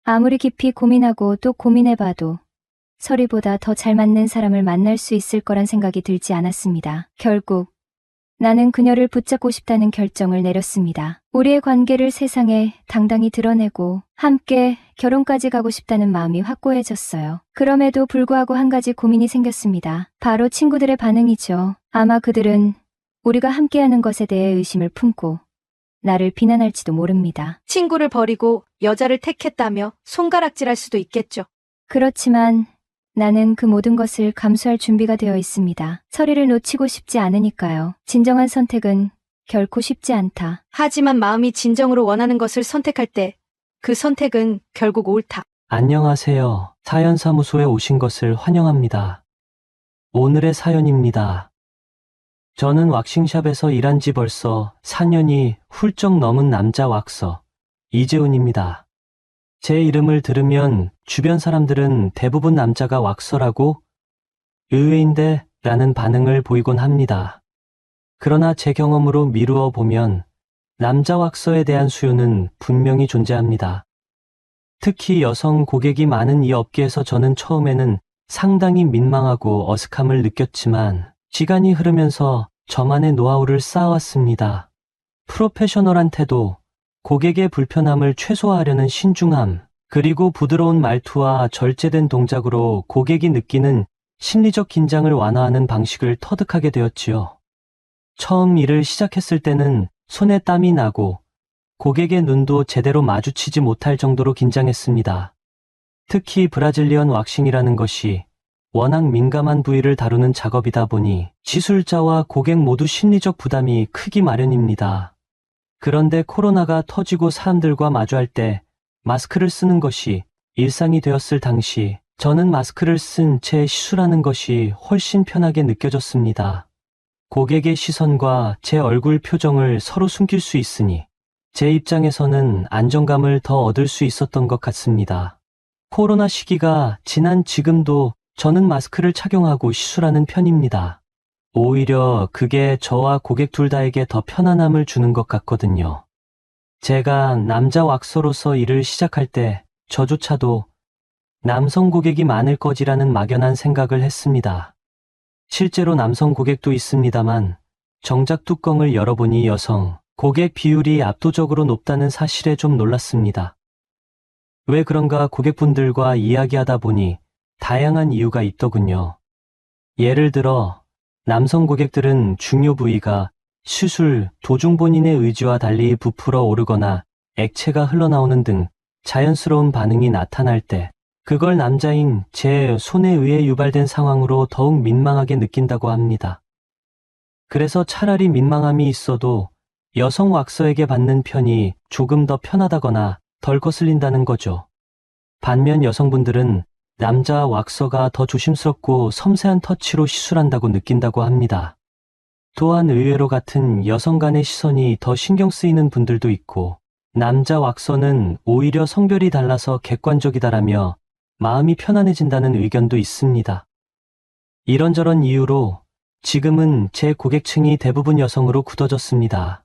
아무리 깊이 고민하고 또 고민해봐도 설이보다 더 잘 맞는 사람을 만날 수 있을 거란 생각이 들지 않았습니다. 결국 나는 그녀를 붙잡고 싶다는 결정을 내렸습니다. 우리의 관계를 세상에 당당히 드러내고 함께 결혼까지 가고 싶다는 마음이 확고해졌어요. 그럼에도 불구하고 한 가지 고민이 생겼습니다. 바로 친구들의 반응이죠. 아마 그들은 우리가 함께하는 것에 대해 의심을 품고 나를 비난할지도 모릅니다. 친구를 버리고 여자를 택했다며 손가락질할 수도 있겠죠. 그렇지만 나는 그 모든 것을 감수할 준비가 되어 있습니다. 설이를 놓치고 싶지 않으니까요. 진정한 선택은 결코 쉽지 않다. 하지만 마음이 진정으로 원하는 것을 선택할 때 그 선택은 결국 옳다. 안녕하세요. 사연사무소에 오신 것을 환영합니다. 오늘의 사연입니다. 저는 왁싱샵에서 일한 지 벌써 4년이 훌쩍 넘은 남자 왁서 이재훈입니다. 제 이름을 들으면 주변 사람들은 대부분 남자가 왁서라고 의외인데 라는 반응을 보이곤 합니다. 그러나 제 경험으로 미루어 보면 남자 왁서에 대한 수요는 분명히 존재합니다. 특히 여성 고객이 많은 이 업계에서 저는 처음에는 상당히 민망하고 어색함을 느꼈지만 시간이 흐르면서 저만의 노하우를 쌓아왔습니다. 프로페셔널한 태도, 고객의 불편함을 최소화하려는 신중함, 그리고 부드러운 말투와 절제된 동작으로 고객이 느끼는 심리적 긴장을 완화하는 방식을 터득하게 되었지요. 처음 일을 시작했을 때는 손에 땀이 나고 고객의 눈도 제대로 마주치지 못할 정도로 긴장했습니다. 특히 브라질리언 왁싱이라는 것이 워낙 민감한 부위를 다루는 작업이다 보니 시술자와 고객 모두 심리적 부담이 크기 마련입니다. 그런데 코로나가 터지고 사람들과 마주할 때 마스크를 쓰는 것이 일상이 되었을 당시 저는 마스크를 쓴 채 시술하는 것이 훨씬 편하게 느껴졌습니다. 고객의 시선과 제 얼굴 표정을 서로 숨길 수 있으니 제 입장에서는 안정감을 더 얻을 수 있었던 것 같습니다. 코로나 시기가 지난 지금도 저는 마스크를 착용하고 시술하는 편입니다. 오히려 그게 저와 고객 둘 다에게 더 편안함을 주는 것 같거든요. 제가 남자 왁서로서 일을 시작할 때 저조차도 남성 고객이 많을 거지라는 막연한 생각을 했습니다. 실제로 남성 고객도 있습니다만 정작 뚜껑을 열어보니 여성 고객 비율이 압도적으로 높다는 사실에 좀 놀랐습니다. 왜 그런가 고객분들과 이야기하다 보니 다양한 이유가 있더군요. 예를 들어 남성 고객들은 중요 부위가 시술 도중 본인의 의지와 달리 부풀어 오르거나 액체가 흘러나오는 등 자연스러운 반응이 나타날 때 그걸 남자인 제 손에 의해 유발된 상황으로 더욱 민망하게 느낀다고 합니다. 그래서 차라리 민망함이 있어도 여성 왁서에게 받는 편이 조금 더 편하다거나 덜 거슬린다는 거죠. 반면 여성분들은 남자 왁서가 더 조심스럽고 섬세한 터치로 시술한다고 느낀다고 합니다. 또한 의외로 같은 여성 간의 시선이 더 신경 쓰이는 분들도 있고 남자 왁서는 오히려 성별이 달라서 객관적이다라며 마음이 편안해진다는 의견도 있습니다. 이런저런 이유로 지금은 제 고객층이 대부분 여성으로 굳어졌습니다.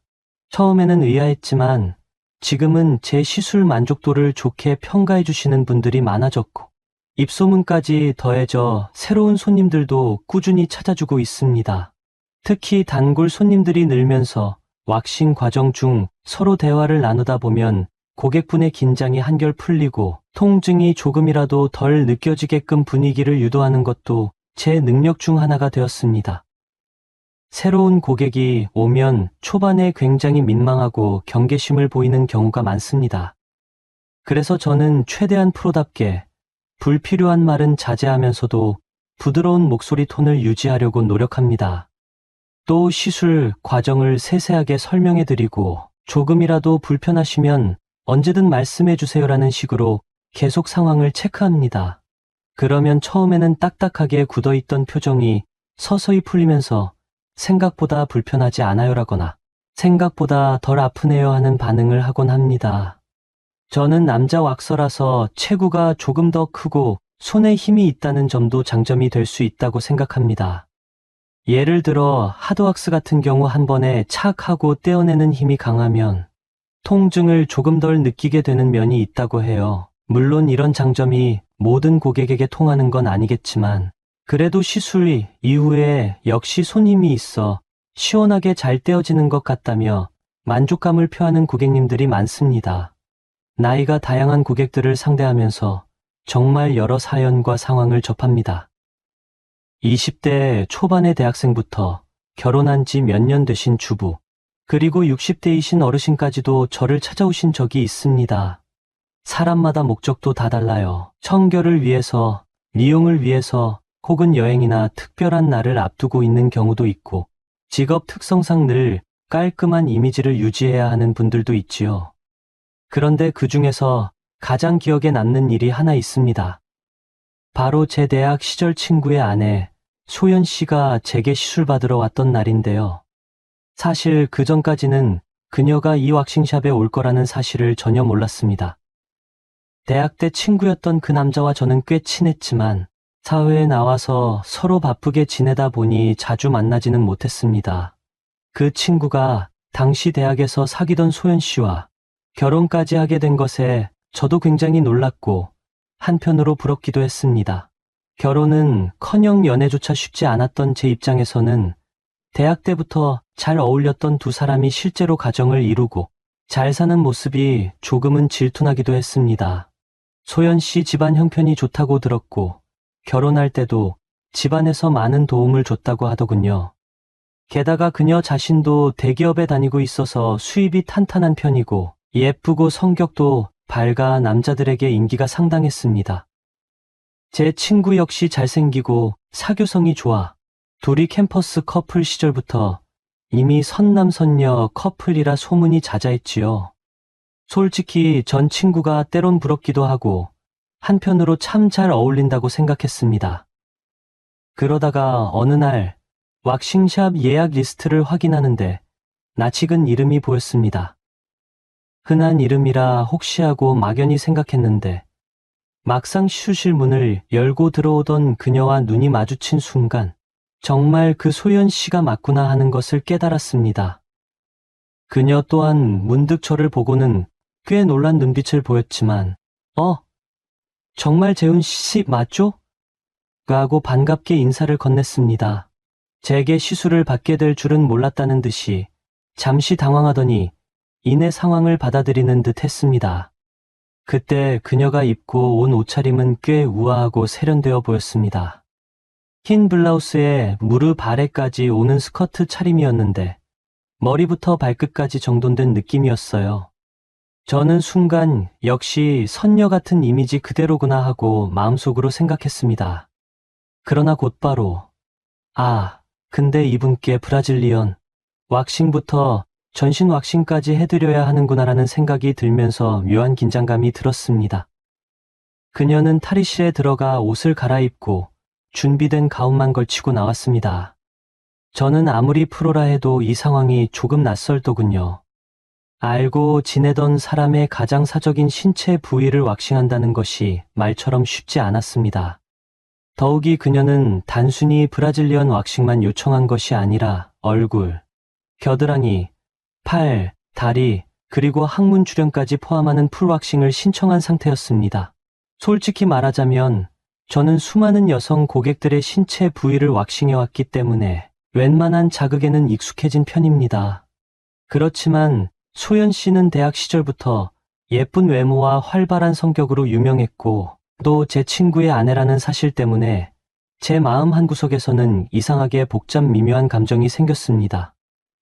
처음에는 의아했지만 지금은 제 시술 만족도를 좋게 평가해 주시는 분들이 많아졌고 입소문까지 더해져 새로운 손님들도 꾸준히 찾아주고 있습니다. 특히 단골 손님들이 늘면서 왁싱 과정 중 서로 대화를 나누다 보면 고객분의 긴장이 한결 풀리고 통증이 조금이라도 덜 느껴지게끔 분위기를 유도하는 것도 제 능력 중 하나가 되었습니다. 새로운 고객이 오면 초반에 굉장히 민망하고 경계심을 보이는 경우가 많습니다. 그래서 저는 최대한 프로답게 불필요한 말은 자제하면서도 부드러운 목소리 톤을 유지하려고 노력합니다. 또 시술 과정을 세세하게 설명해 드리고 조금이라도 불편하시면 언제든 말씀해 주세요라는 식으로 계속 상황을 체크합니다. 그러면 처음에는 딱딱하게 굳어있던 표정이 서서히 풀리면서 생각보다 불편하지 않아요라거나 생각보다 덜 아프네요 하는 반응을 하곤 합니다. 저는 남자 왁서라서 체구가 조금 더 크고 손에 힘이 있다는 점도 장점이 될 수 있다고 생각합니다. 예를 들어 하드왁스 같은 경우 한 번에 착 하고 떼어내는 힘이 강하면 통증을 조금 덜 느끼게 되는 면이 있다고 해요. 물론 이런 장점이 모든 고객에게 통하는 건 아니겠지만 그래도 시술 이후에 역시 손힘이 있어 시원하게 잘 떼어지는 것 같다며 만족감을 표하는 고객님들이 많습니다. 나이가 다양한 고객들을 상대하면서 정말 여러 사연과 상황을 접합니다. 20대 초반의 대학생부터 결혼한 지 몇 년 되신 주부, 그리고 60대이신 어르신까지도 저를 찾아오신 적이 있습니다. 사람마다 목적도 다 달라요. 청결을 위해서, 미용을 위해서, 혹은 여행이나 특별한 날을 앞두고 있는 경우도 있고, 직업 특성상 늘 깔끔한 이미지를 유지해야 하는 분들도 있지요. 그런데 그 중에서 가장 기억에 남는 일이 하나 있습니다. 바로 제 대학 시절 친구의 아내, 소연 씨가 제게 시술 받으러 왔던 날인데요. 사실 그 전까지는 그녀가 이 왁싱샵에 올 거라는 사실을 전혀 몰랐습니다. 대학 때 친구였던 그 남자와 저는 꽤 친했지만 사회에 나와서 서로 바쁘게 지내다 보니 자주 만나지는 못했습니다. 그 친구가 당시 대학에서 사귀던 소연 씨와 결혼까지 하게 된 것에 저도 굉장히 놀랐고 한편으로 부럽기도 했습니다. 결혼은 커녕 연애조차 쉽지 않았던 제 입장에서는 대학 때부터 잘 어울렸던 두 사람이 실제로 가정을 이루고 잘 사는 모습이 조금은 질투나기도 했습니다. 소연 씨 집안 형편이 좋다고 들었고 결혼할 때도 집안에서 많은 도움을 줬다고 하더군요. 게다가 그녀 자신도 대기업에 다니고 있어서 수입이 탄탄한 편이고 예쁘고 성격도 밝아 남자들에게 인기가 상당했습니다. 제 친구 역시 잘생기고 사교성이 좋아 둘이 캠퍼스 커플 시절부터 이미 선남선녀 커플이라 소문이 자자했지요. 솔직히 전 친구가 때론 부럽기도 하고 한편으로 참 잘 어울린다고 생각했습니다. 그러다가 어느 날 왁싱샵 예약 리스트를 확인하는데 낯익은 이름이 보였습니다. 흔한 이름이라 혹시 하고 막연히 생각했는데 막상 시술실 문을 열고 들어오던 그녀와 눈이 마주친 순간 정말 그 소연 씨가 맞구나 하는 것을 깨달았습니다. 그녀 또한 문득 저를 보고는 꽤 놀란 눈빛을 보였지만 정말 재훈 씨 맞죠? 하고 반갑게 인사를 건넸습니다. 제게 시술을 받게 될 줄은 몰랐다는 듯이 잠시 당황하더니 이내 상황을 받아들이는 듯 했습니다. 그때 그녀가 입고 온 옷차림은 꽤 우아하고 세련되어 보였습니다. 흰 블라우스에 무릎 아래까지 오는 스커트 차림이었는데 머리부터 발끝까지 정돈된 느낌이었어요. 저는 순간 역시 선녀 같은 이미지 그대로구나 하고 마음속으로 생각했습니다. 그러나 곧바로 근데 이분께 브라질리언 왁싱부터 전신 왁싱까지 해드려야 하는구나라는 생각이 들면서 묘한 긴장감이 들었습니다. 그녀는 탈의실에 들어가 옷을 갈아입고 준비된 가운만 걸치고 나왔습니다. 저는 아무리 프로라 해도 이 상황이 조금 낯설더군요. 알고 지내던 사람의 가장 사적인 신체 부위를 왁싱한다는 것이 말처럼 쉽지 않았습니다. 더욱이 그녀는 단순히 브라질리언 왁싱만 요청한 것이 아니라 얼굴, 겨드랑이, 팔, 다리, 그리고 항문 주변까지 포함하는 풀왁싱을 신청한 상태였습니다. 솔직히 말하자면 저는 수많은 여성 고객들의 신체 부위를 왁싱해왔기 때문에 웬만한 자극에는 익숙해진 편입니다. 그렇지만 소연 씨는 대학 시절부터 예쁜 외모와 활발한 성격으로 유명했고 또 제 친구의 아내라는 사실 때문에 제 마음 한구석에서는 이상하게 복잡 미묘한 감정이 생겼습니다.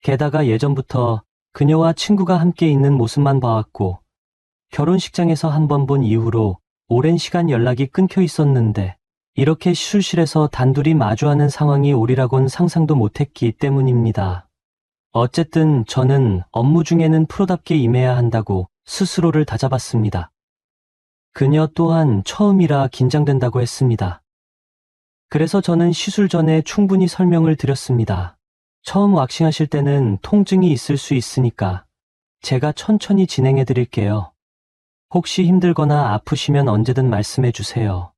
게다가 예전부터 그녀와 친구가 함께 있는 모습만 봐왔고 결혼식장에서 한 번 본 이후로 오랜 시간 연락이 끊겨 있었는데 이렇게 시술실에서 단둘이 마주하는 상황이 오리라곤 상상도 못했기 때문입니다. 어쨌든 저는 업무 중에는 프로답게 임해야 한다고 스스로를 다잡았습니다. 그녀 또한 처음이라 긴장된다고 했습니다. 그래서 저는 시술 전에 충분히 설명을 드렸습니다. 처음 왁싱하실 때는 통증이 있을 수 있으니까 제가 천천히 진행해 드릴게요. 혹시 힘들거나 아프시면 언제든 말씀해 주세요.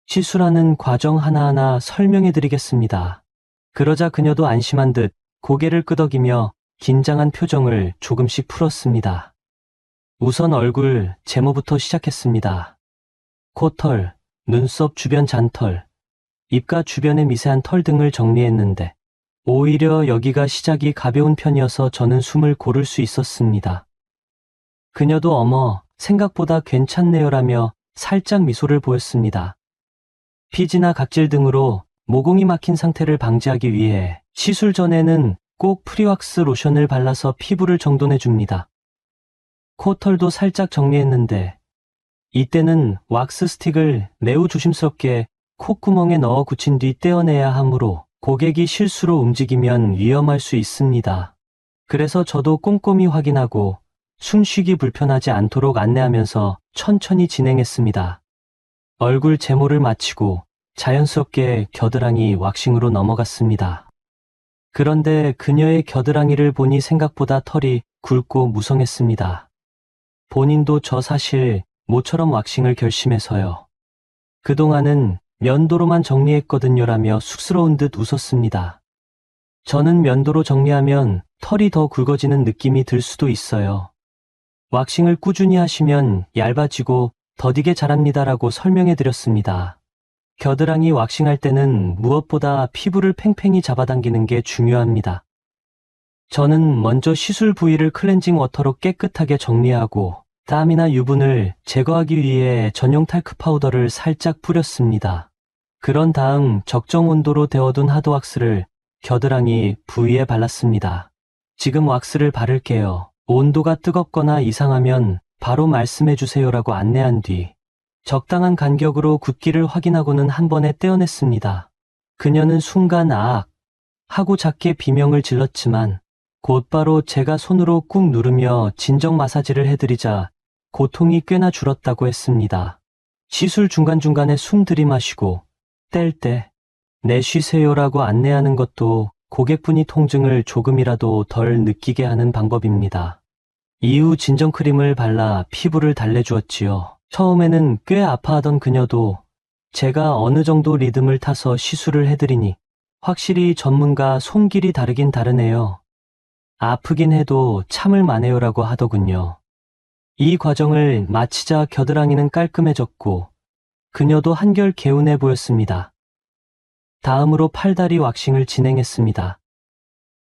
시술하는 과정 하나하나 설명해 드리겠습니다. 그러자 그녀도 안심한 듯 고개를 끄덕이며 긴장한 표정을 조금씩 풀었습니다. 우선 얼굴 제모부터 시작했습니다. 코털, 눈썹 주변 잔털, 입가 주변의 미세한 털 등을 정리했는데 오히려 여기가 시작이 가벼운 편이어서 저는 숨을 고를 수 있었습니다. 그녀도 어머, 생각보다 괜찮네요라며 살짝 미소를 보였습니다. 피지나 각질 등으로 모공이 막힌 상태를 방지하기 위해 시술 전에는 꼭 프리왁스 로션을 발라서 피부를 정돈해 줍니다. 코털도 살짝 정리했는데 이때는 왁스 스틱을 매우 조심스럽게 콧구멍에 넣어 굳힌 뒤 떼어내야 하므로 고객이 실수로 움직이면 위험할 수 있습니다. 그래서 저도 꼼꼼히 확인하고 숨쉬기 불편하지 않도록 안내하면서 천천히 진행했습니다. 얼굴 제모를 마치고 자연스럽게 겨드랑이 왁싱으로 넘어갔습니다. 그런데 그녀의 겨드랑이를 보니 생각보다 털이 굵고 무성했습니다. 본인도 저 사실 모처럼 왁싱을 결심해서요. 그동안은 면도로만 정리했거든요라며 쑥스러운 듯 웃었습니다. 저는 면도로 정리하면 털이 더 굵어지는 느낌이 들 수도 있어요. 왁싱을 꾸준히 하시면 얇아지고 더디게 자랍니다라고 설명해 드렸습니다. 겨드랑이 왁싱할 때는 무엇보다 피부를 팽팽히 잡아당기는 게 중요합니다. 저는 먼저 시술 부위를 클렌징 워터로 깨끗하게 정리하고 땀이나 유분을 제거하기 위해 전용 탈크 파우더를 살짝 뿌렸습니다. 그런 다음 적정 온도로 데워둔 하드왁스를 겨드랑이 부위에 발랐습니다. 지금 왁스를 바를게요. 온도가 뜨겁거나 이상하면 바로 말씀해 주세요라고 안내한 뒤 적당한 간격으로 굽기를 확인하고는 한 번에 떼어냈습니다. 그녀는 순간 아악 하고 작게 비명을 질렀지만 곧바로 제가 손으로 꾹 누르며 진정 마사지를 해드리자 고통이 꽤나 줄었다고 했습니다. 시술 중간중간에 숨 들이마시고 뗄 때 내쉬세요라고 안내하는 것도 고객분이 통증을 조금이라도 덜 느끼게 하는 방법입니다. 이후 진정크림을 발라 피부를 달래주었지요. 처음에는 꽤 아파하던 그녀도 제가 어느 정도 리듬을 타서 시술을 해드리니 확실히 전문가 손길이 다르긴 다르네요. 아프긴 해도 참을 만해요라고 하더군요. 이 과정을 마치자 겨드랑이는 깔끔해졌고 그녀도 한결 개운해 보였습니다. 다음으로 팔다리 왁싱을 진행했습니다.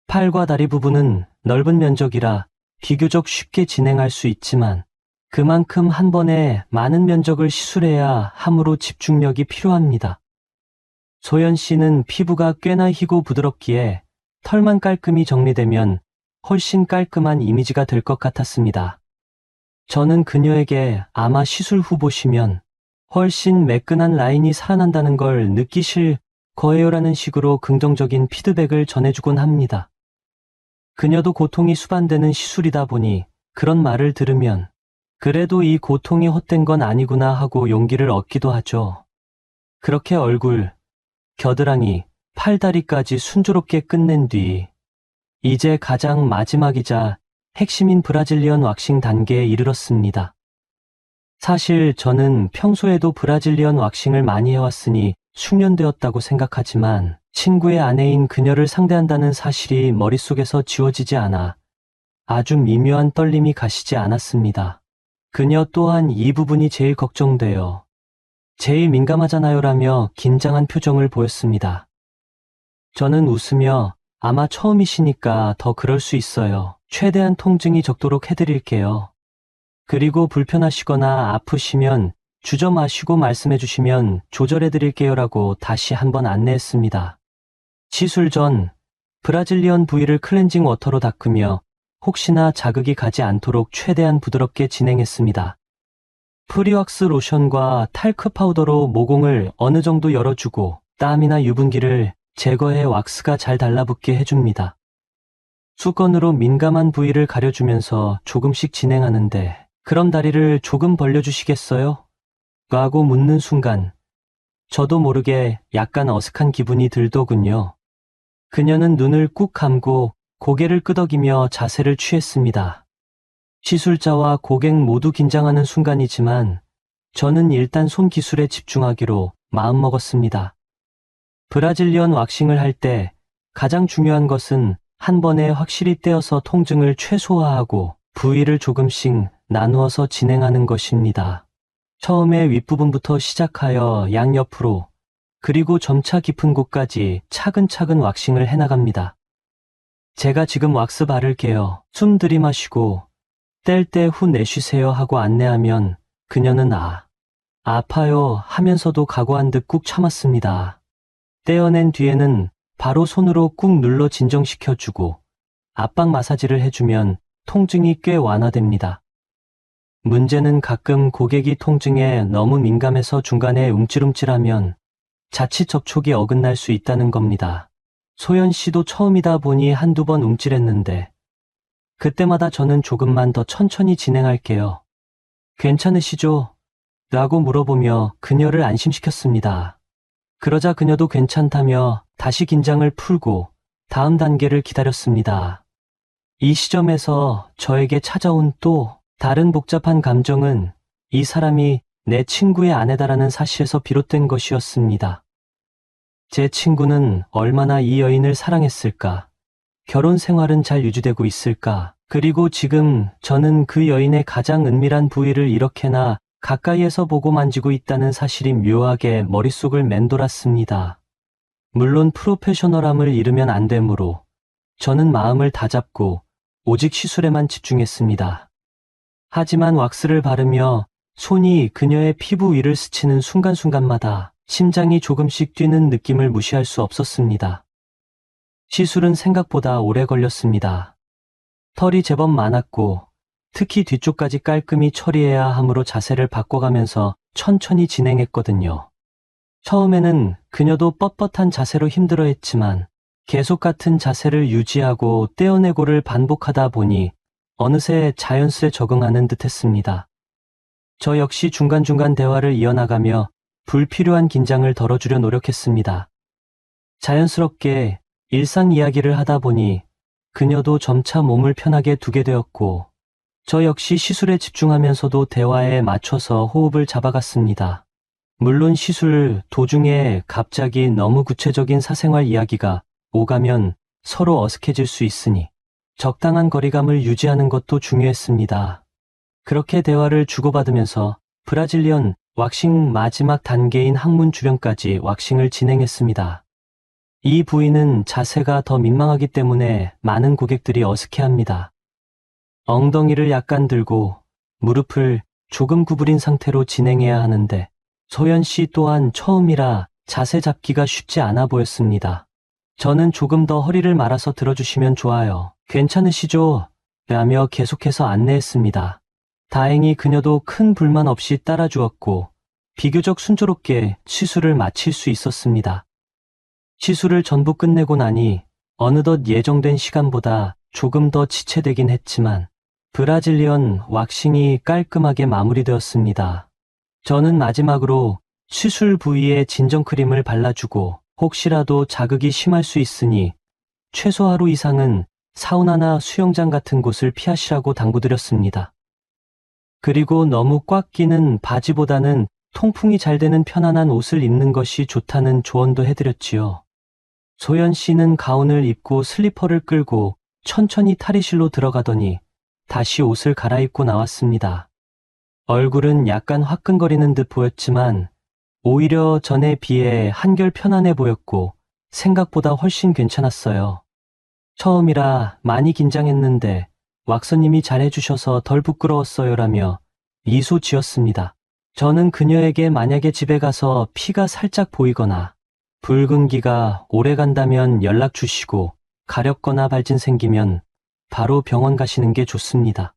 팔과 다리 부분은 넓은 면적이라 비교적 쉽게 진행할 수 있지만 그만큼 한 번에 많은 면적을 시술해야 하므로 집중력이 필요합니다. 소연 씨는 피부가 꽤나 희고 부드럽기에 털만 깔끔히 정리되면 훨씬 깔끔한 이미지가 될 것 같았습니다. 저는 그녀에게 아마 시술 후 보시면 훨씬 매끈한 라인이 살아난다는 걸 느끼실 거예요라는 식으로 긍정적인 피드백을 전해주곤 합니다. 그녀도 고통이 수반되는 시술이다 보니 그런 말을 들으면 그래도 이 고통이 헛된 건 아니구나 하고 용기를 얻기도 하죠. 그렇게 얼굴, 겨드랑이, 팔다리까지 순조롭게 끝낸 뒤 이제 가장 마지막이자 핵심인 브라질리언 왁싱 단계에 이르렀습니다. 사실 저는 평소에도 브라질리언 왁싱을 많이 해왔으니 숙련되었다고 생각하지만 친구의 아내인 그녀를 상대한다는 사실이 머릿속에서 지워지지 않아 아주 미묘한 떨림이 가시지 않았습니다. 그녀 또한 이 부분이 제일 걱정돼요. 제일 민감하잖아요라며 긴장한 표정을 보였습니다. 저는 웃으며 아마 처음이시니까 더 그럴 수 있어요. 최대한 통증이 적도록 해드릴게요. 그리고 불편하시거나 아프시면 주저 마시고 말씀해 주시면 조절해 드릴게요라고 다시 한번 안내했습니다. 시술 전 브라질리언 부위를 클렌징 워터로 닦으며 혹시나 자극이 가지 않도록 최대한 부드럽게 진행했습니다. 프리왁스 로션과 탈크 파우더로 모공을 어느 정도 열어주고 땀이나 유분기를 제거해 왁스가 잘 달라붙게 해줍니다. 수건으로 민감한 부위를 가려주면서 조금씩 진행하는데 그럼 다리를 조금 벌려주시겠어요? 라고 묻는 순간 저도 모르게 약간 어색한 기분이 들더군요. 그녀는 눈을 꾹 감고 고개를 끄덕이며 자세를 취했습니다. 시술자와 고객 모두 긴장하는 순간이지만 저는 일단 손 기술에 집중하기로 마음먹었습니다. 브라질리언 왁싱을 할 때 가장 중요한 것은 한 번에 확실히 떼어서 통증을 최소화하고 부위를 조금씩 나누어서 진행하는 것입니다. 처음에 윗부분부터 시작하여 양옆으로 그리고 점차 깊은 곳까지 차근차근 왁싱을 해나갑니다. 제가 지금 왁스 바를게요. 숨 들이마시고 뗄 때 후 내쉬세요 하고 안내하면 그녀는 아파요 하면서도 각오한 듯 꾹 참았습니다. 떼어낸 뒤에는 바로 손으로 꾹 눌러 진정시켜주고 압박 마사지를 해주면 통증이 꽤 완화됩니다. 문제는 가끔 고객이 통증에 너무 민감해서 중간에 움찔움찔하면 자칫 접촉이 어긋날 수 있다는 겁니다. 소연 씨도 처음이다 보니 한두 번 움찔했는데 그때마다 저는 조금만 더 천천히 진행할게요. 괜찮으시죠? 라고 물어보며 그녀를 안심시켰습니다. 그러자 그녀도 괜찮다며 다시 긴장을 풀고 다음 단계를 기다렸습니다. 이 시점에서 저에게 찾아온 또 다른 복잡한 감정은 이 사람이 내 친구의 아내다라는 사실에서 비롯된 것이었습니다. 제 친구는 얼마나 이 여인을 사랑했을까? 결혼 생활은 잘 유지되고 있을까? 그리고 지금 저는 그 여인의 가장 은밀한 부위를 이렇게나 가까이에서 보고 만지고 있다는 사실이 묘하게 머릿속을 맴돌았습니다. 물론 프로페셔널함을 잃으면 안 되므로 저는 마음을 다잡고 오직 시술에만 집중했습니다. 하지만 왁스를 바르며 손이 그녀의 피부 위를 스치는 순간순간마다 심장이 조금씩 뛰는 느낌을 무시할 수 없었습니다. 시술은 생각보다 오래 걸렸습니다. 털이 제법 많았고 특히 뒤쪽까지 깔끔히 처리해야 하므로 자세를 바꿔가면서 천천히 진행했거든요. 처음에는 그녀도 뻣뻣한 자세로 힘들어했지만 계속 같은 자세를 유지하고 떼어내고를 반복하다 보니 어느새 자연스레 적응하는 듯했습니다. 저 역시 중간중간 대화를 이어나가며 불필요한 긴장을 덜어주려 노력했습니다. 자연스럽게 일상 이야기를 하다 보니 그녀도 점차 몸을 편하게 두게 되었고 저 역시 시술에 집중하면서도 대화에 맞춰서 호흡을 잡아갔습니다. 물론 시술 도중에 갑자기 너무 구체적인 사생활 이야기가 오가면 서로 어색해질 수 있으니 적당한 거리감을 유지하는 것도 중요했습니다. 그렇게 대화를 주고받으면서 브라질리언 왁싱 마지막 단계인 항문 주변까지 왁싱을 진행했습니다. 이 부위는 자세가 더 민망하기 때문에 많은 고객들이 어색해합니다. 엉덩이를 약간 들고 무릎을 조금 구부린 상태로 진행해야 하는데 소연 씨 또한 처음이라 자세 잡기가 쉽지 않아 보였습니다. 저는 조금 더 허리를 말아서 들어주시면 좋아요. 괜찮으시죠? 라며 계속해서 안내했습니다. 다행히 그녀도 큰 불만 없이 따라주었고 비교적 순조롭게 시술을 마칠 수 있었습니다. 시술을 전부 끝내고 나니 어느덧 예정된 시간보다 조금 더 지체되긴 했지만 브라질리언 왁싱이 깔끔하게 마무리되었습니다. 저는 마지막으로 시술 부위에 진정크림을 발라주고 혹시라도 자극이 심할 수 있으니 최소 하루 이상은 사우나나 수영장 같은 곳을 피하시라고 당부드렸습니다. 그리고 너무 꽉 끼는 바지보다는 통풍이 잘 되는 편안한 옷을 입는 것이 좋다는 조언도 해드렸지요. 소연 씨는 가운을 입고 슬리퍼를 끌고 천천히 탈의실로 들어가더니 다시 옷을 갈아입고 나왔습니다. 얼굴은 약간 화끈거리는 듯 보였지만 오히려 전에 비해 한결 편안해 보였고 생각보다 훨씬 괜찮았어요. 처음이라 많이 긴장했는데 왁서님이 잘해주셔서 덜 부끄러웠어요라며 미소 지었습니다. 저는 그녀에게 만약에 집에 가서 피가 살짝 보이거나 붉은 기가 오래 간다면 연락 주시고 가렵거나 발진 생기면 바로 병원 가시는 게 좋습니다.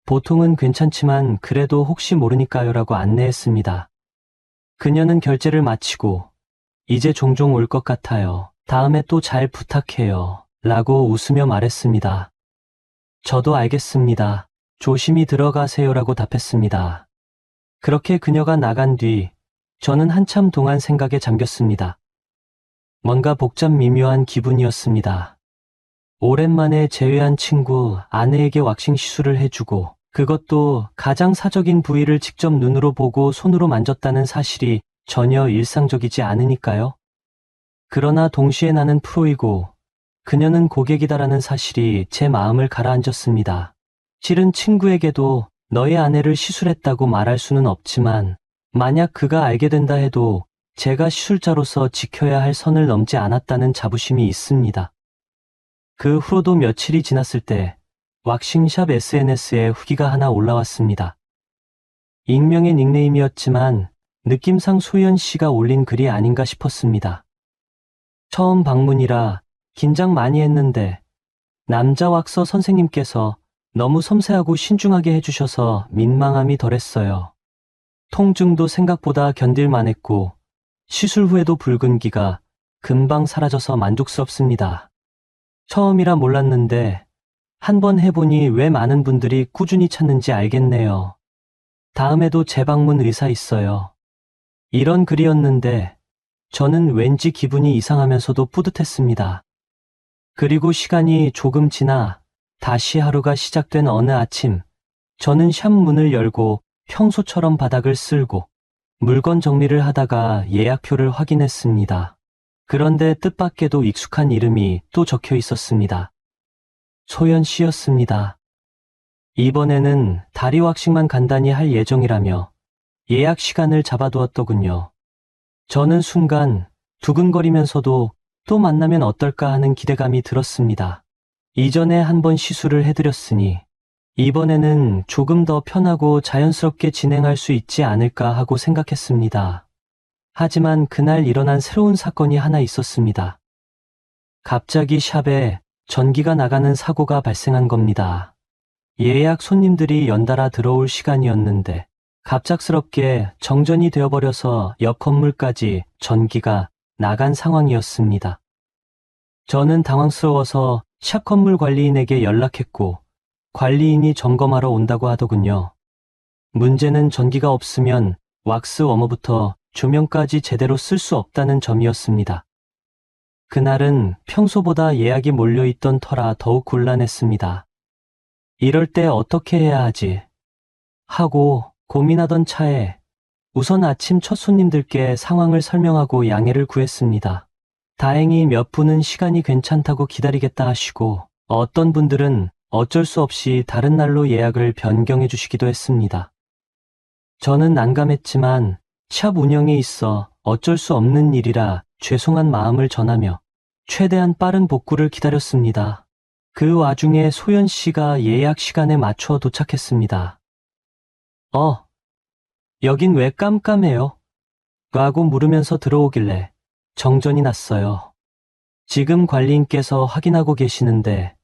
보통은 괜찮지만 그래도 혹시 모르니까요라고 안내했습니다. 그녀는 결제를 마치고 이제 종종 올 것 같아요. 다음에 또 잘 부탁해요. 라고 웃으며 말했습니다. 저도 알겠습니다. 조심히 들어가세요라고 답했습니다. 그렇게 그녀가 나간 뒤 저는 한참 동안 생각에 잠겼습니다. 뭔가 복잡 미묘한 기분이었습니다. 오랜만에 재회한 친구 아내에게 왁싱 시술을 해주고 그것도 가장 사적인 부위를 직접 눈으로 보고 손으로 만졌다는 사실이 전혀 일상적이지 않으니까요. 그러나 동시에 나는 프로이고 그녀는 고객이다라는 사실이 제 마음을 가라앉혔습니다. 실은 친구에게도 너의 아내를 시술했다고 말할 수는 없지만 만약 그가 알게 된다 해도 제가 시술자로서 지켜야 할 선을 넘지 않았다는 자부심이 있습니다. 그 후로도 며칠이 지났을 때 왁싱샵 SNS에 후기가 하나 올라왔습니다. 익명의 닉네임이었지만 느낌상 소연 씨가 올린 글이 아닌가 싶었습니다. 처음 방문이라 긴장 많이 했는데 남자 왁서 선생님께서 너무 섬세하고 신중하게 해주셔서 민망함이 덜했어요. 통증도 생각보다 견딜만 했고 시술 후에도 붉은 기가 금방 사라져서 만족스럽습니다. 처음이라 몰랐는데 한번 해보니 왜 많은 분들이 꾸준히 찾는지 알겠네요. 다음에도 재방문 의사 있어요. 이런 글이었는데 저는 왠지 기분이 이상하면서도 뿌듯했습니다. 그리고 시간이 조금 지나 다시 하루가 시작된 어느 아침, 저는 샵 문을 열고 평소처럼 바닥을 쓸고 물건 정리를 하다가 예약표를 확인했습니다. 그런데 뜻밖에도 익숙한 이름이 또 적혀 있었습니다. 소연 씨였습니다. 이번에는 다리 왁싱만 간단히 할 예정이라며 예약 시간을 잡아두었더군요. 저는 순간 두근거리면서도 또 만나면 어떨까 하는 기대감이 들었습니다. 이전에 한 번 시술을 해드렸으니 이번에는 조금 더 편하고 자연스럽게 진행할 수 있지 않을까 하고 생각했습니다. 하지만 그날 일어난 새로운 사건이 하나 있었습니다. 갑자기 샵에 전기가 나가는 사고가 발생한 겁니다. 예약 손님들이 연달아 들어올 시간이었는데 갑작스럽게 정전이 되어버려서 옆 건물까지 전기가 나간 상황이었습니다. 저는 당황스러워서 샵 건물 관리인에게 연락했고 관리인이 점검하러 온다고 하더군요. 문제는 전기가 없으면 왁스 워머부터 조명까지 제대로 쓸 수 없다는 점이었습니다. 그날은 평소보다 예약이 몰려있던 터라 더욱 곤란했습니다. 이럴 때 어떻게 해야 하지? 하고 고민하던 차에 우선 아침 첫 손님들께 상황을 설명하고 양해를 구했습니다. 다행히 몇 분은 시간이 괜찮다고 기다리겠다 하시고 어떤 분들은 어쩔 수 없이 다른 날로 예약을 변경해 주시기도 했습니다. 저는 난감했지만 샵 운영에 있어 어쩔 수 없는 일이라 죄송한 마음을 전하며 최대한 빠른 복구를 기다렸습니다. 그 와중에 소연 씨가 예약 시간에 맞춰 도착했습니다. 여긴 왜 깜깜해요? 라고 물으면서 들어오길래 정전이 났어요. 지금 관리인께서 확인하고 계시는데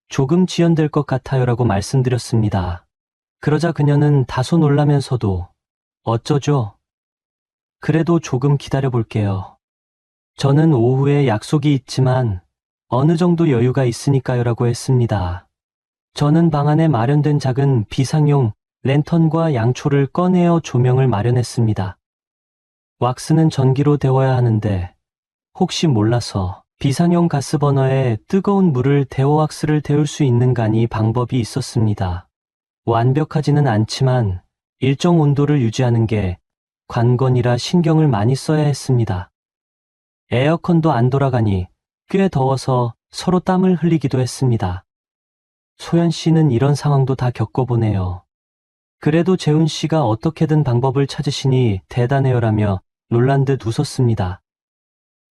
조금 지연될 것 같아요 라고 말씀드렸습니다. 그러자 그녀는 다소 놀라면서도 어쩌죠? 그래도 조금 기다려 볼게요. 저는 오후에 약속이 있지만 어느 정도 여유가 있으니까요 라고 했습니다. 저는 방 안에 마련된 작은 비상용 랜턴과 양초를 꺼내어 조명을 마련했습니다. 왁스는 전기로 데워야 하는데 혹시 몰라서 비상용 가스버너에 뜨거운 물을 데워 왁스를 데울 수 있는가니 방법이 있었습니다. 완벽하지는 않지만 일정 온도를 유지하는 게 관건이라 신경을 많이 써야 했습니다. 에어컨도 안 돌아가니 꽤 더워서 서로 땀을 흘리기도 했습니다. 소연 씨는 이런 상황도 다 겪어보네요. 그래도 재훈 씨가 어떻게든 방법을 찾으시니 대단해요라며 놀란 듯 웃었습니다.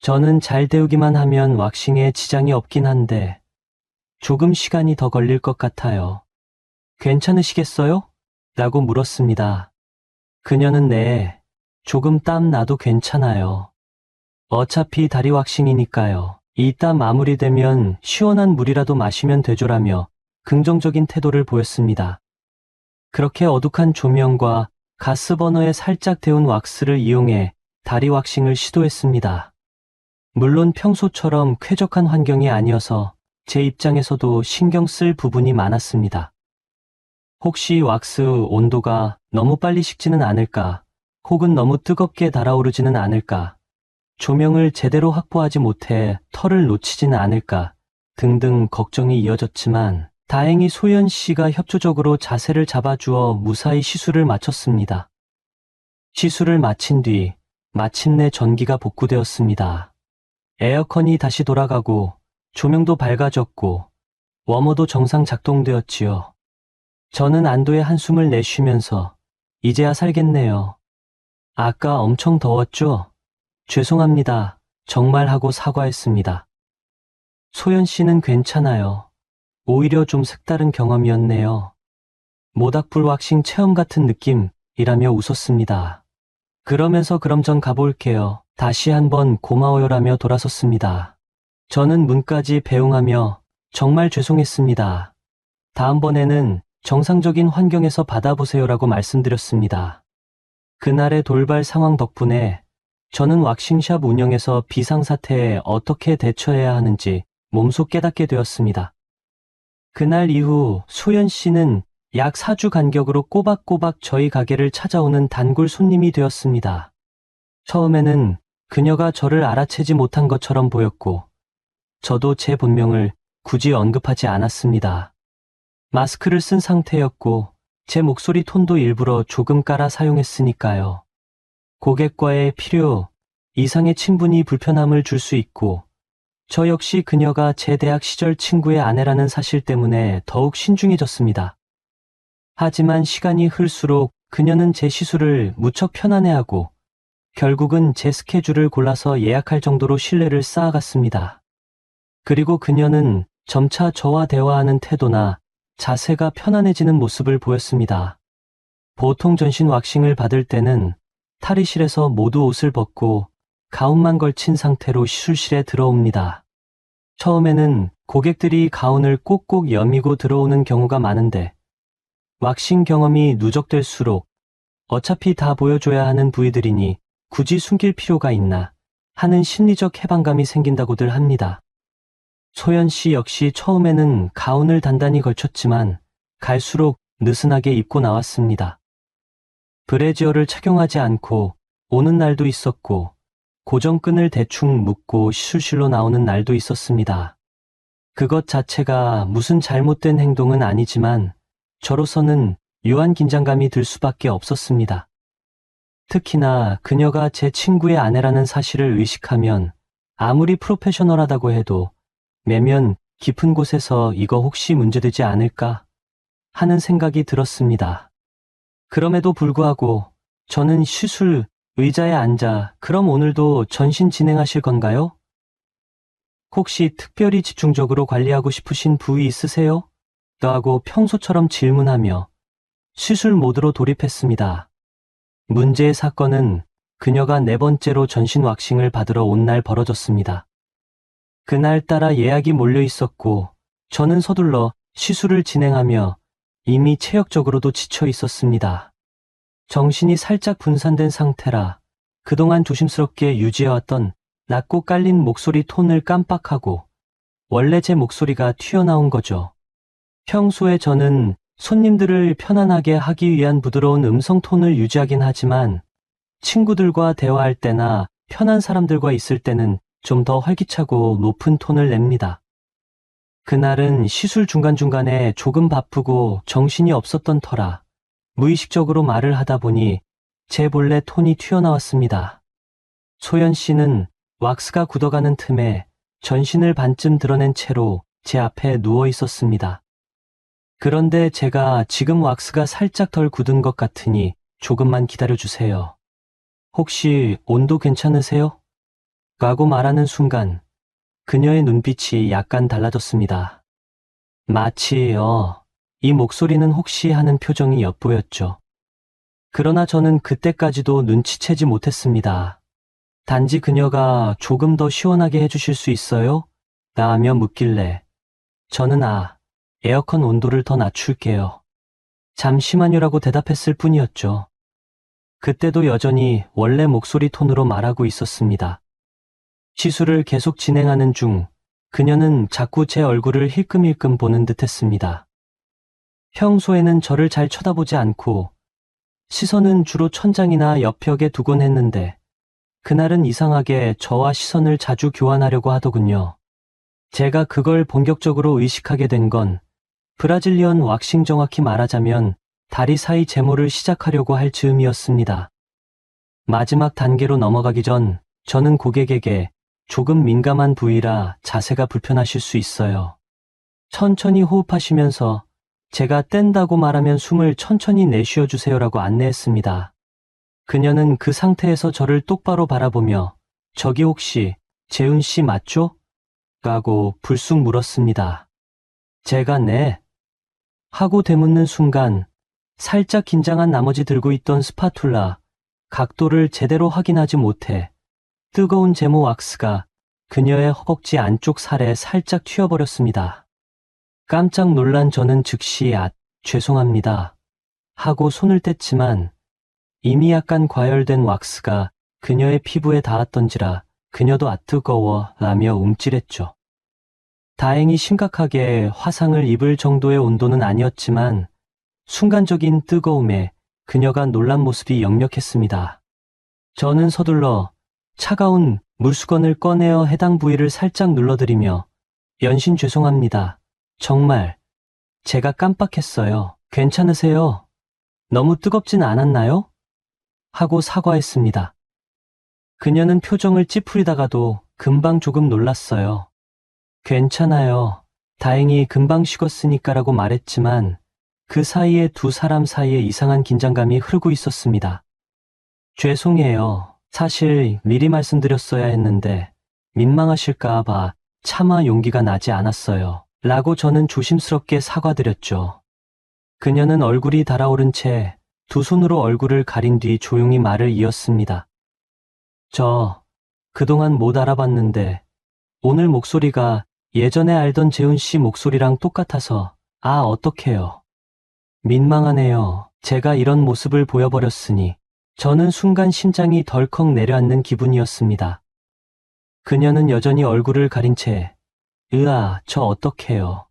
저는 잘 데우기만 하면 왁싱에 지장이 없긴 한데 조금 시간이 더 걸릴 것 같아요. 괜찮으시겠어요? 라고 물었습니다. 그녀는 네, 조금 땀 나도 괜찮아요. 어차피 다리 왁싱이니까요. 이따 마무리되면 시원한 물이라도 마시면 되죠라며 긍정적인 태도를 보였습니다. 그렇게 어둑한 조명과 가스버너에 살짝 데운 왁스를 이용해 다리 왁싱을 시도했습니다. 물론 평소처럼 쾌적한 환경이 아니어서 제 입장에서도 신경 쓸 부분이 많았습니다. 혹시 왁스 온도가 너무 빨리 식지는 않을까, 혹은 너무 뜨겁게 달아오르지는 않을까, 조명을 제대로 확보하지 못해 털을 놓치지는 않을까 등등 걱정이 이어졌지만 다행히 소연 씨가 협조적으로 자세를 잡아주어 무사히 시술을 마쳤습니다. 시술을 마친 뒤 마침내 전기가 복구되었습니다. 에어컨이 다시 돌아가고 조명도 밝아졌고 워머도 정상 작동되었지요. 저는 안도의 한숨을 내쉬면서 이제야 살겠네요. 아까 엄청 더웠죠? 죄송합니다. 정말 하고 사과했습니다. 소연 씨는 괜찮아요. 오히려 좀 색다른 경험이었네요. 모닥불 왁싱 체험 같은 느낌이라며 웃었습니다. 그러면서 그럼 전 가볼게요. 다시 한번 고마워요라며 돌아섰습니다. 저는 문까지 배웅하며 정말 죄송했습니다. 다음번에는 정상적인 환경에서 받아보세요라고 말씀드렸습니다. 그날의 돌발 상황 덕분에 저는 왁싱샵 운영에서 비상사태에 어떻게 대처해야 하는지 몸소 깨닫게 되었습니다. 그날 이후 소연 씨는 약 4주 간격으로 꼬박꼬박 저희 가게를 찾아오는 단골 손님이 되었습니다. 처음에는 그녀가 저를 알아채지 못한 것처럼 보였고 저도 제 본명을 굳이 언급하지 않았습니다. 마스크를 쓴 상태였고 제 목소리 톤도 일부러 조금 깔아 사용했으니까요. 고객과의 필요 이상의 친분이 불편함을 줄 수 있고 저 역시 그녀가 제 대학 시절 친구의 아내라는 사실 때문에 더욱 신중해졌습니다. 하지만 시간이 흘수록 그녀는 제 시술을 무척 편안해하고 결국은 제 스케줄을 골라서 예약할 정도로 신뢰를 쌓아갔습니다. 그리고 그녀는 점차 저와 대화하는 태도나 자세가 편안해지는 모습을 보였습니다. 보통 전신 왁싱을 받을 때는 탈의실에서 모두 옷을 벗고 가운만 걸친 상태로 시술실에 들어옵니다. 처음에는 고객들이 가운을 꼭꼭 여미고 들어오는 경우가 많은데 왁싱 경험이 누적될수록 어차피 다 보여줘야 하는 부위들이니 굳이 숨길 필요가 있나 하는 심리적 해방감이 생긴다고들 합니다. 소연 씨 역시 처음에는 가운을 단단히 걸쳤지만 갈수록 느슨하게 입고 나왔습니다. 브래지어를 착용하지 않고 오는 날도 있었고 고정끈을 대충 묶고 시술실로 나오는 날도 있었습니다. 그것 자체가 무슨 잘못된 행동은 아니지만 저로서는 묘한 긴장감이 들 수밖에 없었습니다. 특히나 그녀가 제 친구의 아내라는 사실을 의식하면 아무리 프로페셔널하다고 해도 내면 깊은 곳에서 이거 혹시 문제되지 않을까 하는 생각이 들었습니다. 그럼에도 불구하고 저는 시술 의자에 앉아 그럼 오늘도 전신 진행하실 건가요? 혹시 특별히 집중적으로 관리하고 싶으신 부위 있으세요? 하고 평소처럼 질문하며 시술 모드로 돌입했습니다. 문제의 사건은 그녀가 4번째로 전신 왁싱을 받으러 온 날 벌어졌습니다. 그날따라 예약이 몰려 있었고 저는 서둘러 시술을 진행하며 이미 체력적으로도 지쳐 있었습니다. 정신이 살짝 분산된 상태라 그동안 조심스럽게 유지해왔던 낮고 깔린 목소리 톤을 깜빡하고 원래 제 목소리가 튀어나온 거죠. 평소에 저는 손님들을 편안하게 하기 위한 부드러운 음성 톤을 유지하긴 하지만 친구들과 대화할 때나 편한 사람들과 있을 때는 좀 더 활기차고 높은 톤을 냅니다. 그날은 시술 중간중간에 조금 바쁘고 정신이 없었던 터라 무의식적으로 말을 하다 보니 제 본래 톤이 튀어나왔습니다. 소연 씨는 왁스가 굳어가는 틈에 전신을 반쯤 드러낸 채로 제 앞에 누워 있었습니다. 그런데 제가 지금 왁스가 살짝 덜 굳은 것 같으니 조금만 기다려주세요. 혹시 온도 괜찮으세요? 라고 말하는 순간 그녀의 눈빛이 약간 달라졌습니다. 마치 이 목소리는 혹시 하는 표정이 엿보였죠. 그러나 저는 그때까지도 눈치채지 못했습니다. 단지 그녀가 조금 더 시원하게 해주실 수 있어요? 라며 묻길래 저는 에어컨 온도를 더 낮출게요. 잠시만요라고 대답했을 뿐이었죠. 그때도 여전히 원래 목소리 톤으로 말하고 있었습니다. 시술을 계속 진행하는 중 그녀는 자꾸 제 얼굴을 힐끔힐끔 보는 듯 했습니다. 평소에는 저를 잘 쳐다보지 않고 시선은 주로 천장이나 옆벽에 두곤 했는데 그날은 이상하게 저와 시선을 자주 교환하려고 하더군요. 제가 그걸 본격적으로 의식하게 된 건 브라질리언 왁싱, 정확히 말하자면 다리 사이 제모를 시작하려고 할 즈음이었습니다. 마지막 단계로 넘어가기 전 저는 고객에게 조금 민감한 부위라 자세가 불편하실 수 있어요. 천천히 호흡하시면서 제가 뗀다고 말하면 숨을 천천히 내쉬어 주세요라고 안내했습니다. 그녀는 그 상태에서 저를 똑바로 바라보며 저기 혹시 재훈 씨 맞죠? 라고 불쑥 물었습니다. 제가 네. 하고 되묻는 순간 살짝 긴장한 나머지 들고 있던 스파툴라 각도를 제대로 확인하지 못해 뜨거운 제모 왁스가 그녀의 허벅지 안쪽 살에 살짝 튀어버렸습니다. 깜짝 놀란 저는 즉시 죄송합니다 하고 손을 뗐지만 이미 약간 과열된 왁스가 그녀의 피부에 닿았던지라 그녀도 뜨거워 라며 움찔했죠. 다행히 심각하게 화상을 입을 정도의 온도는 아니었지만 순간적인 뜨거움에 그녀가 놀란 모습이 역력했습니다. 저는 서둘러 차가운 물수건을 꺼내어 해당 부위를 살짝 눌러드리며 연신 죄송합니다. 정말 제가 깜빡했어요. 괜찮으세요? 너무 뜨겁진 않았나요? 하고 사과했습니다. 그녀는 표정을 찌푸리다가도 금방 조금 놀랐어요. 괜찮아요. 다행히 금방 식었으니까라고 말했지만 그 사이에 두 사람 사이에 이상한 긴장감이 흐르고 있었습니다. 죄송해요. 사실 미리 말씀드렸어야 했는데 민망하실까 봐 차마 용기가 나지 않았어요. 라고 저는 조심스럽게 사과드렸죠. 그녀는 얼굴이 달아오른 채 두 손으로 얼굴을 가린 뒤 조용히 말을 이었습니다. 저 그동안 못 알아봤는데 오늘 목소리가 예전에 알던 재훈 씨 목소리랑 똑같아서 어떡해요. 민망하네요. 제가 이런 모습을 보여버렸으니 저는 순간 심장이 덜컥 내려앉는 기분이었습니다. 그녀는 여전히 얼굴을 가린 채 저 어떡해요.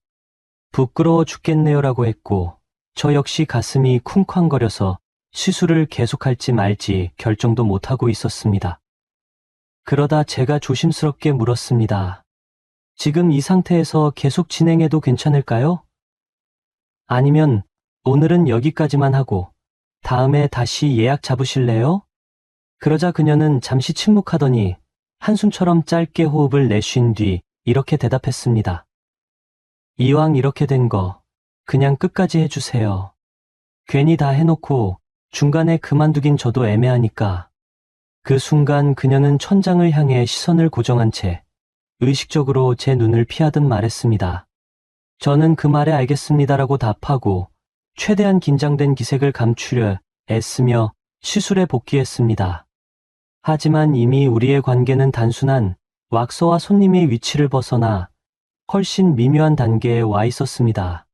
부끄러워 죽겠네요라고 했고 저 역시 가슴이 쿵쾅거려서 시술을 계속할지 말지 결정도 못하고 있었습니다. 그러다 제가 조심스럽게 물었습니다. 지금 이 상태에서 계속 진행해도 괜찮을까요? 아니면 오늘은 여기까지만 하고 다음에 다시 예약 잡으실래요? 그러자 그녀는 잠시 침묵하더니 한숨처럼 짧게 호흡을 내쉰 뒤 이렇게 대답했습니다. 이왕 이렇게 된 거 그냥 끝까지 해주세요. 괜히 다 해놓고 중간에 그만두긴 저도 애매하니까. 그 순간 그녀는 천장을 향해 시선을 고정한 채 의식적으로 제 눈을 피하듯 말했습니다. 저는 그 말에 알겠습니다라고 답하고 최대한 긴장된 기색을 감추려 애쓰며 시술에 복귀했습니다. 하지만 이미 우리의 관계는 단순한 왁서와 손님의 위치를 벗어나 훨씬 미묘한 단계에 와 있었습니다.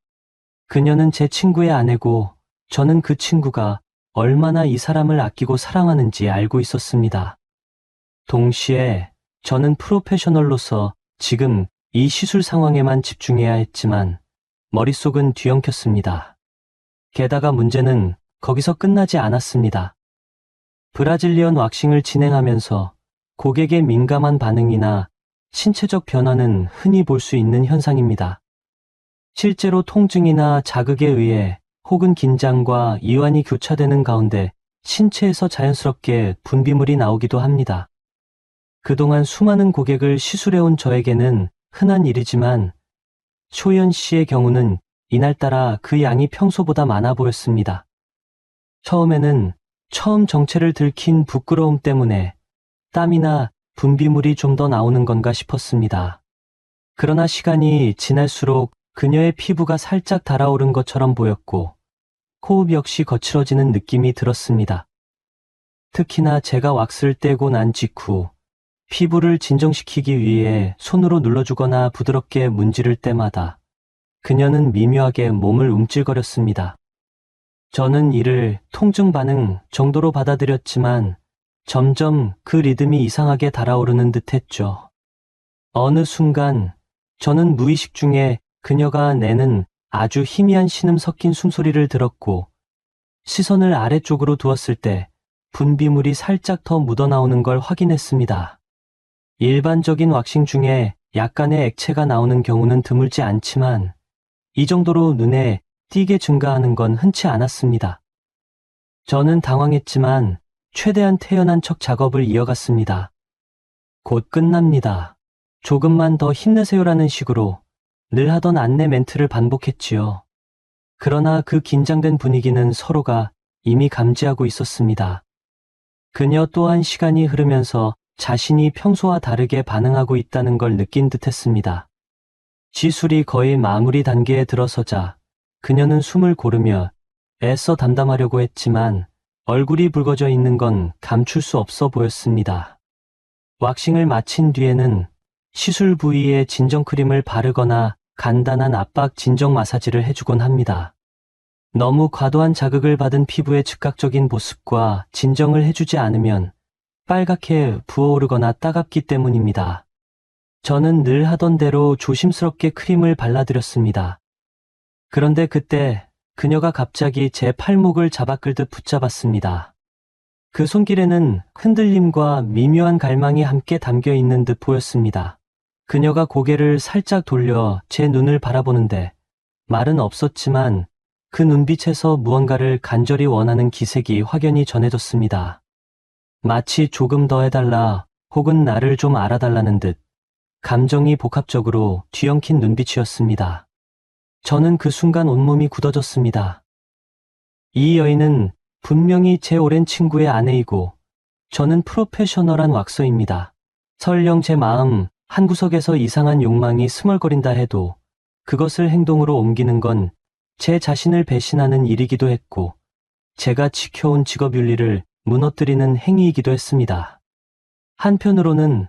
그녀는 제 친구의 아내고 저는 그 친구가 얼마나 이 사람을 아끼고 사랑하는지 알고 있었습니다. 동시에 저는 프로페셔널로서 지금 이 시술 상황에만 집중해야 했지만 머릿속은 뒤엉켰습니다. 게다가 문제는 거기서 끝나지 않았습니다. 브라질리언 왁싱을 진행하면서 고객의 민감한 반응이나 신체적 변화는 흔히 볼 수 있는 현상입니다. 실제로 통증이나 자극에 의해 혹은 긴장과 이완이 교차되는 가운데 신체에서 자연스럽게 분비물이 나오기도 합니다. 그동안 수많은 고객을 시술해온 저에게는 흔한 일이지만 쇼연 씨의 경우는 이날따라 그 양이 평소보다 많아 보였습니다. 처음에는 처음 정체를 들킨 부끄러움 때문에 땀이나 분비물이 좀 더 나오는 건가 싶었습니다. 그러나 시간이 지날수록 그녀의 피부가 살짝 달아오른 것처럼 보였고 호흡 역시 거칠어지는 느낌이 들었습니다. 특히나 제가 왁스를 떼고 난 직후 피부를 진정시키기 위해 손으로 눌러주거나 부드럽게 문지를 때마다 그녀는 미묘하게 몸을 움찔거렸습니다. 저는 이를 통증 반응 정도로 받아들였지만 점점 그 리듬이 이상하게 달아오르는 듯 했죠. 어느 순간 저는 무의식 중에 그녀가 내는 아주 희미한 신음 섞인 숨소리를 들었고 시선을 아래쪽으로 두었을 때 분비물이 살짝 더 묻어나오는 걸 확인했습니다. 일반적인 왁싱 중에 약간의 액체가 나오는 경우는 드물지 않지만 이 정도로 눈에 띄게 증가하는 건 흔치 않았습니다. 저는 당황했지만 최대한 태연한 척 작업을 이어갔습니다. 곧 끝납니다. 조금만 더 힘내세요라는 식으로 늘 하던 안내 멘트를 반복했지요. 그러나 그 긴장된 분위기는 서로가 이미 감지하고 있었습니다. 그녀 또한 시간이 흐르면서 자신이 평소와 다르게 반응하고 있다는 걸 느낀 듯했습니다. 시술이 거의 마무리 단계에 들어서자 그녀는 숨을 고르며 애써 담담하려고 했지만 얼굴이 붉어져 있는 건 감출 수 없어 보였습니다. 왁싱을 마친 뒤에는 시술 부위에 진정크림을 바르거나 간단한 압박 진정 마사지를 해주곤 합니다. 너무 과도한 자극을 받은 피부의 즉각적인 보습과 진정을 해주지 않으면 빨갛게 부어오르거나 따갑기 때문입니다. 저는 늘 하던 대로 조심스럽게 크림을 발라드렸습니다. 그런데 그때 그녀가 갑자기 제 팔목을 잡아 끌듯 붙잡았습니다. 그 손길에는 흔들림과 미묘한 갈망이 함께 담겨 있는 듯 보였습니다. 그녀가 고개를 살짝 돌려 제 눈을 바라보는데 말은 없었지만 그 눈빛에서 무언가를 간절히 원하는 기색이 확연히 전해졌습니다. 마치 조금 더 해달라 혹은 나를 좀 알아달라는 듯 감정이 복합적으로 뒤엉킨 눈빛이었습니다. 저는 그 순간 온몸이 굳어졌습니다. 이 여인은 분명히 제 오랜 친구의 아내이고 저는 프로페셔널한 왁서입니다. 설령 제 마음 한구석에서 이상한 욕망이 스멀거린다 해도 그것을 행동으로 옮기는 건 제 자신을 배신하는 일이기도 했고 제가 지켜온 직업윤리를 무너뜨리는 행위이기도 했습니다. 한편으로는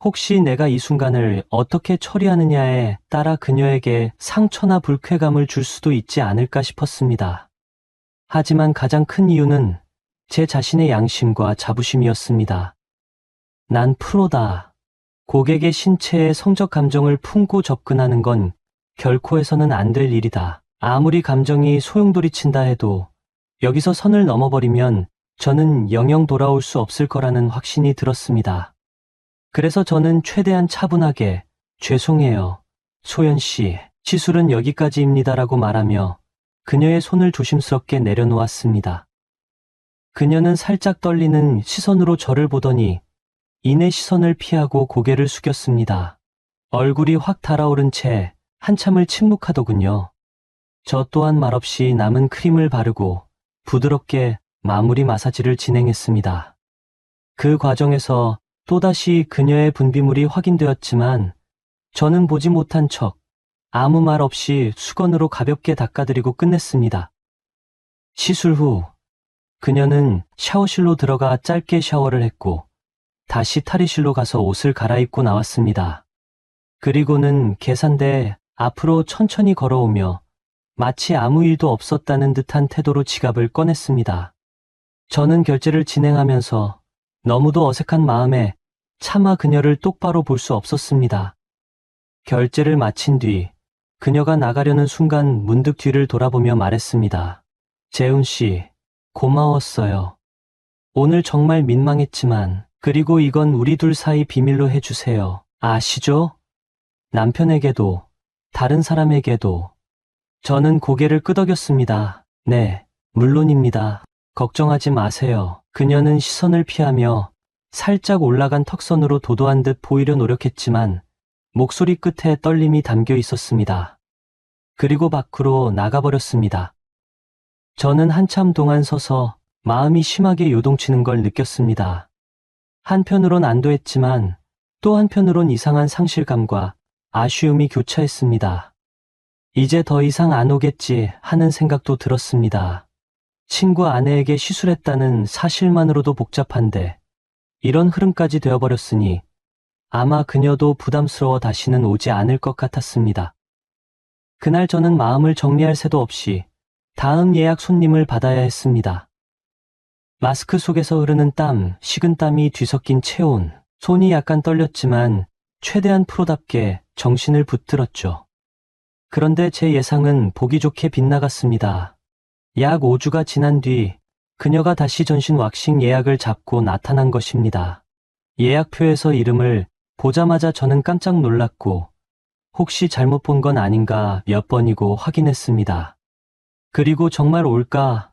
혹시 내가 이 순간을 어떻게 처리하느냐에 따라 그녀에게 상처나 불쾌감을 줄 수도 있지 않을까 싶었습니다. 하지만 가장 큰 이유는 제 자신의 양심과 자부심이었습니다. 난 프로다. 고객의 신체에 성적 감정을 품고 접근하는 건 결코 해서는 안 될 일이다. 아무리 감정이 소용돌이친다 해도 여기서 선을 넘어버리면 저는 영영 돌아올 수 없을 거라는 확신이 들었습니다. 그래서 저는 최대한 차분하게 죄송해요. 소연 씨, 시술은 여기까지입니다라고 말하며 그녀의 손을 조심스럽게 내려놓았습니다. 그녀는 살짝 떨리는 시선으로 저를 보더니 이내 시선을 피하고 고개를 숙였습니다. 얼굴이 확 달아오른 채 한참을 침묵하더군요. 저 또한 말없이 남은 크림을 바르고 부드럽게 마무리 마사지를 진행했습니다. 그 과정에서 또다시 그녀의 분비물이 확인되었지만 저는 보지 못한 척 아무 말 없이 수건으로 가볍게 닦아드리고 끝냈습니다. 시술 후 그녀는 샤워실로 들어가 짧게 샤워를 했고 다시 탈의실로 가서 옷을 갈아입고 나왔습니다. 그리고는 계산대 앞으로 천천히 걸어오며 마치 아무 일도 없었다는 듯한 태도로 지갑을 꺼냈습니다. 저는 결제를 진행하면서 너무도 어색한 마음에 차마 그녀를 똑바로 볼 수 없었습니다. 결제를 마친 뒤 그녀가 나가려는 순간 문득 뒤를 돌아보며 말했습니다. 재훈 씨, 고마웠어요. 오늘 정말 민망했지만, 그리고 이건 우리 둘 사이 비밀로 해주세요. 아시죠? 남편에게도, 다른 사람에게도. 저는 고개를 끄덕였습니다. 네, 물론입니다. 걱정하지 마세요. 그녀는 시선을 피하며 살짝 올라간 턱선으로 도도한 듯 보이려 노력했지만 목소리 끝에 떨림이 담겨 있었습니다. 그리고 밖으로 나가버렸습니다. 저는 한참 동안 서서 마음이 심하게 요동치는 걸 느꼈습니다. 한편으론 안도했지만 또 한편으론 이상한 상실감과 아쉬움이 교차했습니다. 이제 더 이상 안 오겠지 하는 생각도 들었습니다. 친구 아내에게 시술했다는 사실만으로도 복잡한데 이런 흐름까지 되어버렸으니 아마 그녀도 부담스러워 다시는 오지 않을 것 같았습니다. 그날 저는 마음을 정리할 새도 없이 다음 예약 손님을 받아야 했습니다. 마스크 속에서 흐르는 땀, 식은땀이 뒤섞인 체온, 손이 약간 떨렸지만 최대한 프로답게 정신을 붙들었죠. 그런데 제 예상은 보기 좋게 빗나갔습니다. 약 5주가 지난 뒤 그녀가 다시 전신 왁싱 예약을 잡고 나타난 것입니다. 예약표에서 이름을 보자마자 저는 깜짝 놀랐고 혹시 잘못 본 건 아닌가 몇 번이고 확인했습니다. 그리고 정말 올까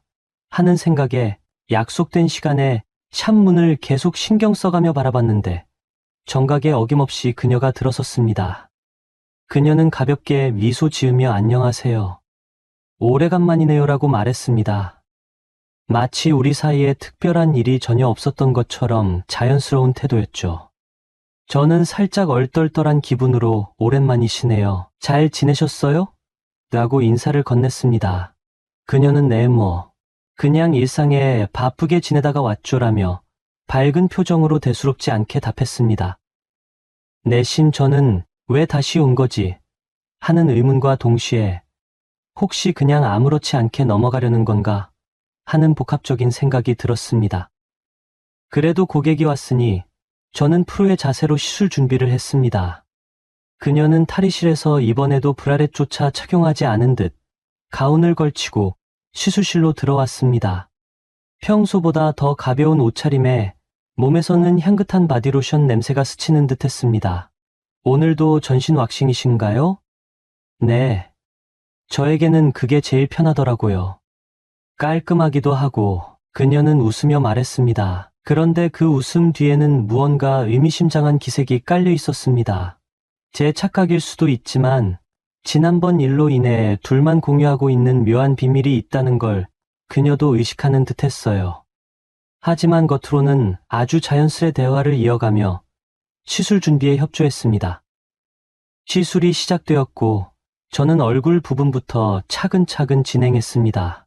하는 생각에 약속된 시간에 샵 문을 계속 신경 써가며 바라봤는데 정각에 어김없이 그녀가 들어섰습니다. 그녀는 가볍게 미소 지으며 안녕하세요. 오래간만이네요라고 말했습니다. 마치 우리 사이에 특별한 일이 전혀 없었던 것처럼 자연스러운 태도였죠. 저는 살짝 얼떨떨한 기분으로 오랜만이시네요. 잘 지내셨어요? 라고 인사를 건넸습니다. 그녀는 네 그냥 일상에 바쁘게 지내다가 왔죠라며 밝은 표정으로 대수롭지 않게 답했습니다. 내심 저는 왜 다시 온 거지? 하는 의문과 동시에 혹시 그냥 아무렇지 않게 넘어가려는 건가? 하는 복합적인 생각이 들었습니다. 그래도 고객이 왔으니 저는 프로의 자세로 시술 준비를 했습니다. 그녀는 탈의실에서 이번에도 브라렛조차 착용하지 않은 듯 가운을 걸치고 시술실로 들어왔습니다. 평소보다 더 가벼운 옷차림에 몸에서는 향긋한 바디로션 냄새가 스치는 듯 했습니다. 오늘도 전신 왁싱이신가요? 네. 저에게는 그게 제일 편하더라고요. 깔끔하기도 하고 그녀는 웃으며 말했습니다. 그런데 그 웃음 뒤에는 무언가 의미심장한 기색이 깔려 있었습니다. 제 착각일 수도 있지만 지난번 일로 인해 둘만 공유하고 있는 묘한 비밀이 있다는 걸 그녀도 의식하는 듯했어요. 하지만 겉으로는 아주 자연스레 대화를 이어가며 시술 준비에 협조했습니다. 시술이 시작되었고 저는 얼굴 부분부터 차근차근 진행했습니다.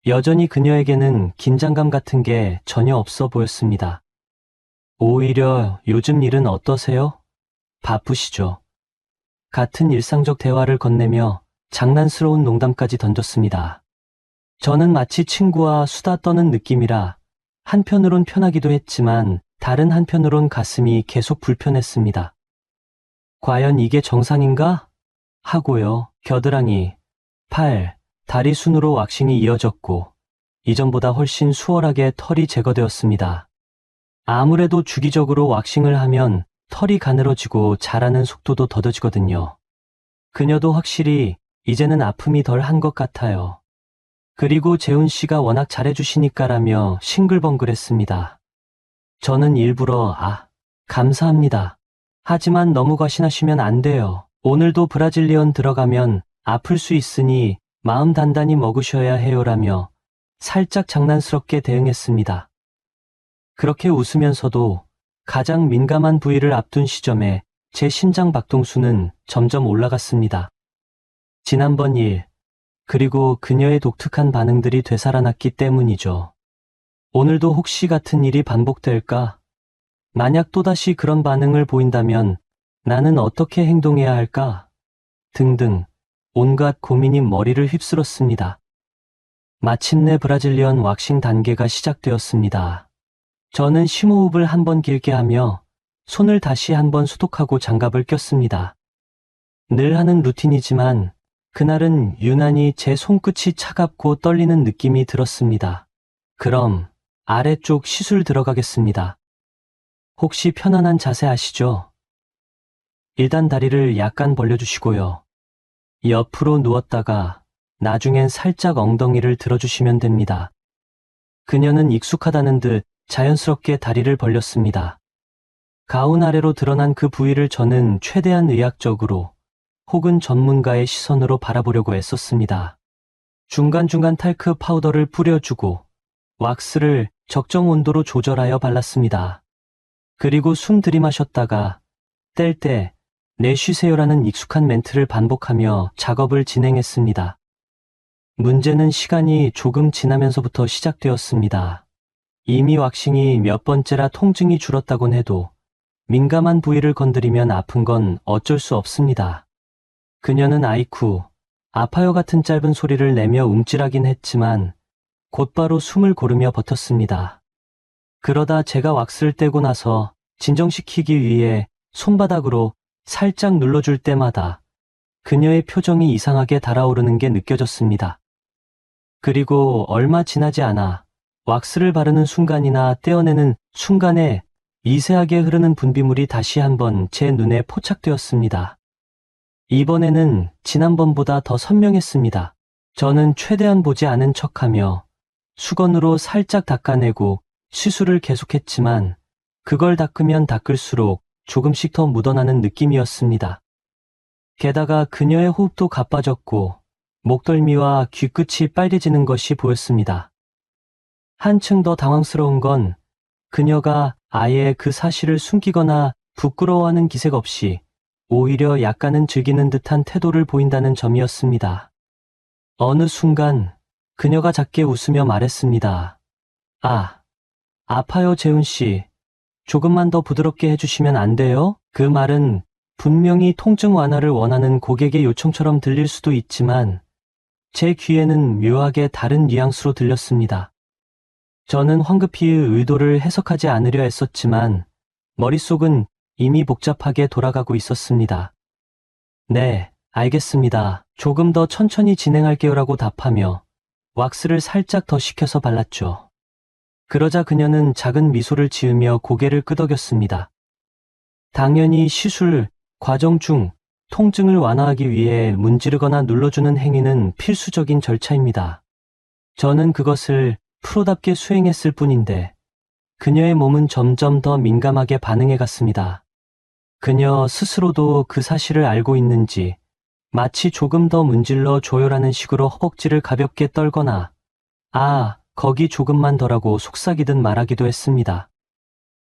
여전히 그녀에게는 긴장감 같은 게 전혀 없어 보였습니다. 오히려 요즘 일은 어떠세요? 바쁘시죠? 같은 일상적 대화를 건네며 장난스러운 농담까지 던졌습니다. 저는 마치 친구와 수다 떠는 느낌이라 한편으론 편하기도 했지만 다른 한편으론 가슴이 계속 불편했습니다. 과연 이게 정상인가? 하고요. 겨드랑이, 팔, 다리 순으로 왁싱이 이어졌고 이전보다 훨씬 수월하게 털이 제거되었습니다. 아무래도 주기적으로 왁싱을 하면 털이 가늘어지고 자라는 속도도 더뎌지거든요. 그녀도 확실히 이제는 아픔이 덜 한 것 같아요. 그리고 재훈 씨가 워낙 잘해주시니까라며 싱글벙글했습니다. 저는 일부러 감사합니다. 하지만 너무 과신하시면 안 돼요. 오늘도 브라질리언 들어가면 아플 수 있으니 마음 단단히 먹으셔야 해요라며 살짝 장난스럽게 대응했습니다. 그렇게 웃으면서도 가장 민감한 부위를 앞둔 시점에 제 심장 박동수는 점점 올라갔습니다. 지난번 일, 그리고 그녀의 독특한 반응들이 되살아났기 때문이죠. 오늘도 혹시 같은 일이 반복될까? 만약 또다시 그런 반응을 보인다면 나는 어떻게 행동해야 할까? 등등 온갖 고민이 머리를 휩쓸었습니다. 마침내 브라질리언 왁싱 단계가 시작되었습니다. 저는 심호흡을 한번 길게 하며 손을 다시 한번 소독하고 장갑을 꼈습니다. 늘 하는 루틴이지만 그날은 유난히 제 손끝이 차갑고 떨리는 느낌이 들었습니다. 그럼 아래쪽 시술 들어가겠습니다. 혹시 편안한 자세 아시죠? 일단 다리를 약간 벌려주시고요. 옆으로 누웠다가 나중엔 살짝 엉덩이를 들어주시면 됩니다. 그녀는 익숙하다는 듯 자연스럽게 다리를 벌렸습니다. 가운 아래로 드러난 그 부위를 저는 최대한 의학적으로 혹은 전문가의 시선으로 바라보려고 애썼습니다. 중간중간 talc 파우더를 뿌려주고 왁스를 적정 온도로 조절하여 발랐습니다. 그리고 숨 들이마셨다가 뗄 때 내쉬세요라는 익숙한 멘트를 반복하며 작업을 진행했습니다. 문제는 시간이 조금 지나면서부터 시작되었습니다. 이미 왁싱이 몇 번째라 통증이 줄었다곤 해도 민감한 부위를 건드리면 아픈 건 어쩔 수 없습니다. 그녀는 아이쿠, 아파요 같은 짧은 소리를 내며 움찔하긴 했지만 곧바로 숨을 고르며 버텼습니다. 그러다 제가 왁스를 떼고 나서 진정시키기 위해 손바닥으로 살짝 눌러줄 때마다 그녀의 표정이 이상하게 달아오르는 게 느껴졌습니다. 그리고 얼마 지나지 않아 왁스를 바르는 순간이나 떼어내는 순간에 미세하게 흐르는 분비물이 다시 한번 제 눈에 포착되었습니다. 이번에는 지난번보다 더 선명했습니다. 저는 최대한 보지 않은 척하며 수건으로 살짝 닦아내고 시술을 계속했지만 그걸 닦으면 닦을수록 조금씩 더 묻어나는 느낌이었습니다. 게다가 그녀의 호흡도 가빠졌고 목덜미와 귀끝이 빨개지는 것이 보였습니다. 한층 더 당황스러운 건 그녀가 아예 그 사실을 숨기거나 부끄러워하는 기색 없이 오히려 약간은 즐기는 듯한 태도를 보인다는 점이었습니다. 어느 순간 그녀가 작게 웃으며 말했습니다. 아파요 재훈 씨. 조금만 더 부드럽게 해주시면 안 돼요? 그 말은 분명히 통증 완화를 원하는 고객의 요청처럼 들릴 수도 있지만 제 귀에는 묘하게 다른 뉘앙스로 들렸습니다. 저는 황급히 의도를 해석하지 않으려 했었지만 머릿속은 이미 복잡하게 돌아가고 있었습니다. 네, 알겠습니다. 조금 더 천천히 진행할게요라고 답하며 왁스를 살짝 더 식혀서 발랐죠. 그러자 그녀는 작은 미소를 지으며 고개를 끄덕였습니다. 당연히 시술 과정 중 통증을 완화하기 위해 문지르거나 눌러주는 행위는 필수적인 절차입니다. 저는 그것을 프로답게 수행했을 뿐인데 그녀의 몸은 점점 더 민감하게 반응해 갔습니다. 그녀 스스로도 그 사실을 알고 있는지 마치 조금 더 문질러 줘요라는 식으로 허벅지를 가볍게 떨거나 거기 조금만 더라고 속삭이듯 말하기도 했습니다.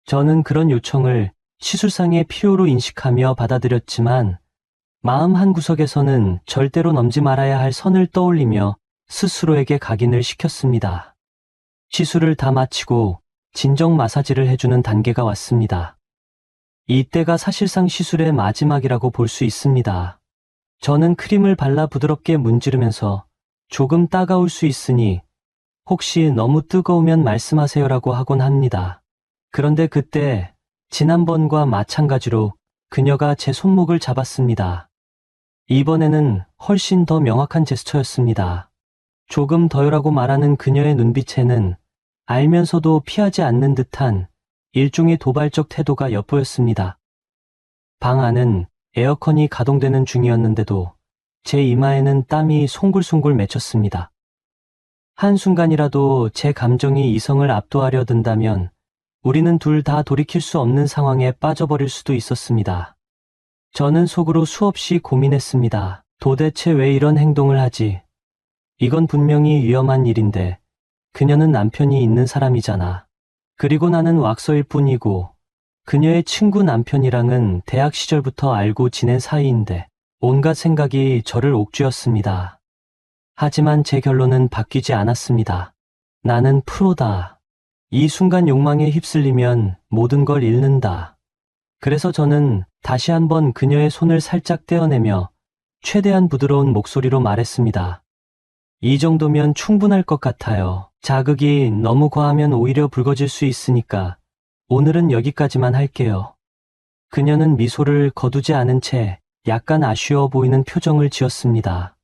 저는 그런 요청을 시술상의 필요로 인식하며 받아들였지만 마음 한구석에서는 절대로 넘지 말아야 할 선을 떠올리며 스스로에게 각인을 시켰습니다. 시술을 다 마치고 진정 마사지를 해주는 단계가 왔습니다. 이때가 사실상 시술의 마지막이라고 볼 수 있습니다. 저는 크림을 발라 부드럽게 문지르면서 조금 따가울 수 있으니 혹시 너무 뜨거우면 말씀하세요라고 하곤 합니다. 그런데 그때 지난번과 마찬가지로 그녀가 제 손목을 잡았습니다. 이번에는 훨씬 더 명확한 제스처였습니다. 조금 더요라고 말하는 그녀의 눈빛에는 알면서도 피하지 않는 듯한 일종의 도발적 태도가 엿보였습니다. 방 안은 에어컨이 가동되는 중이었는데도 제 이마에는 땀이 송글송글 맺혔습니다. 한순간이라도 제 감정이 이성을 압도하려 든다면 우리는 둘 다 돌이킬 수 없는 상황에 빠져버릴 수도 있었습니다. 저는 속으로 수없이 고민했습니다. 도대체 왜 이런 행동을 하지? 이건 분명히 위험한 일인데 그녀는 남편이 있는 사람이잖아. 그리고 나는 왁서일 뿐이고 그녀의 친구 남편이랑은 대학 시절부터 알고 지낸 사이인데 온갖 생각이 저를 옥죄었습니다. 하지만 제 결론은 바뀌지 않았습니다. 나는 프로다. 이 순간 욕망에 휩쓸리면 모든 걸 잃는다. 그래서 저는 다시 한번 그녀의 손을 살짝 떼어내며 최대한 부드러운 목소리로 말했습니다. 이 정도면 충분할 것 같아요. 자극이 너무 과하면 오히려 붉어질 수 있으니까 오늘은 여기까지만 할게요. 그녀는 미소를 거두지 않은 채 약간 아쉬워 보이는 표정을 지었습니다.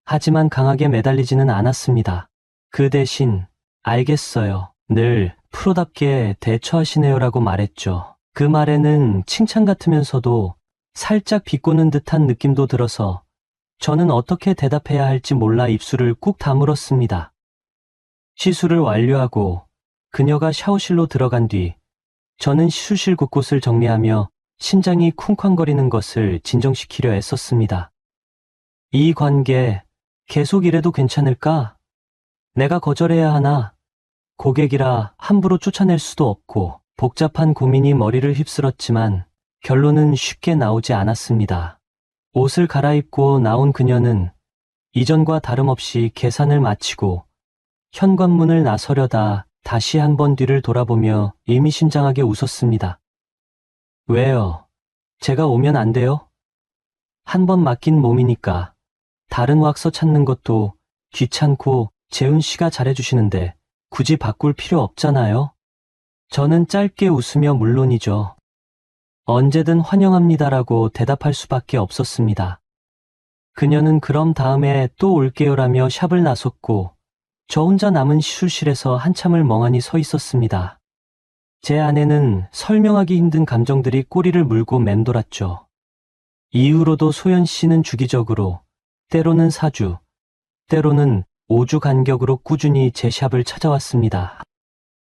하지만 강하게 매달리지는 않았습니다. 그 대신 알겠어요. 늘 프로답게 대처하시네요라고 말했죠. 그 말에는 칭찬 같으면서도 살짝 비꼬는 듯한 느낌도 들어서 저는 어떻게 대답해야 할지 몰라 입술을 꾹 다물었습니다. 시술을 완료하고 그녀가 샤워실로 들어간 뒤 저는 시술실 곳곳을 정리하며 심장이 쿵쾅거리는 것을 진정시키려 애썼습니다. 이 관계 계속 이래도 괜찮을까? 내가 거절해야 하나? 고객이라 함부로 쫓아낼 수도 없고 복잡한 고민이 머리를 휩쓸었지만 결론은 쉽게 나오지 않았습니다. 옷을 갈아입고 나온 그녀는 이전과 다름없이 계산을 마치고 현관문을 나서려다 다시 한번 뒤를 돌아보며 의미심장하게 웃었습니다. 왜요? 제가 오면 안 돼요? 한 번 맡긴 몸이니까 다른 왁서 찾는 것도 귀찮고 재훈 씨가 잘해주시는데 굳이 바꿀 필요 없잖아요? 저는 짧게 웃으며 물론이죠. 언제든 환영합니다라고 대답할 수밖에 없었습니다. 그녀는 그럼 다음에 또 올게요라며 샵을 나섰고 저 혼자 남은 시술실에서 한참을 멍하니 서 있었습니다. 제 안에는 설명하기 힘든 감정들이 꼬리를 물고 맴돌았죠. 이후로도 소연 씨는 주기적으로, 때로는 4주, 때로는 5주 간격으로 꾸준히 제 샵을 찾아왔습니다.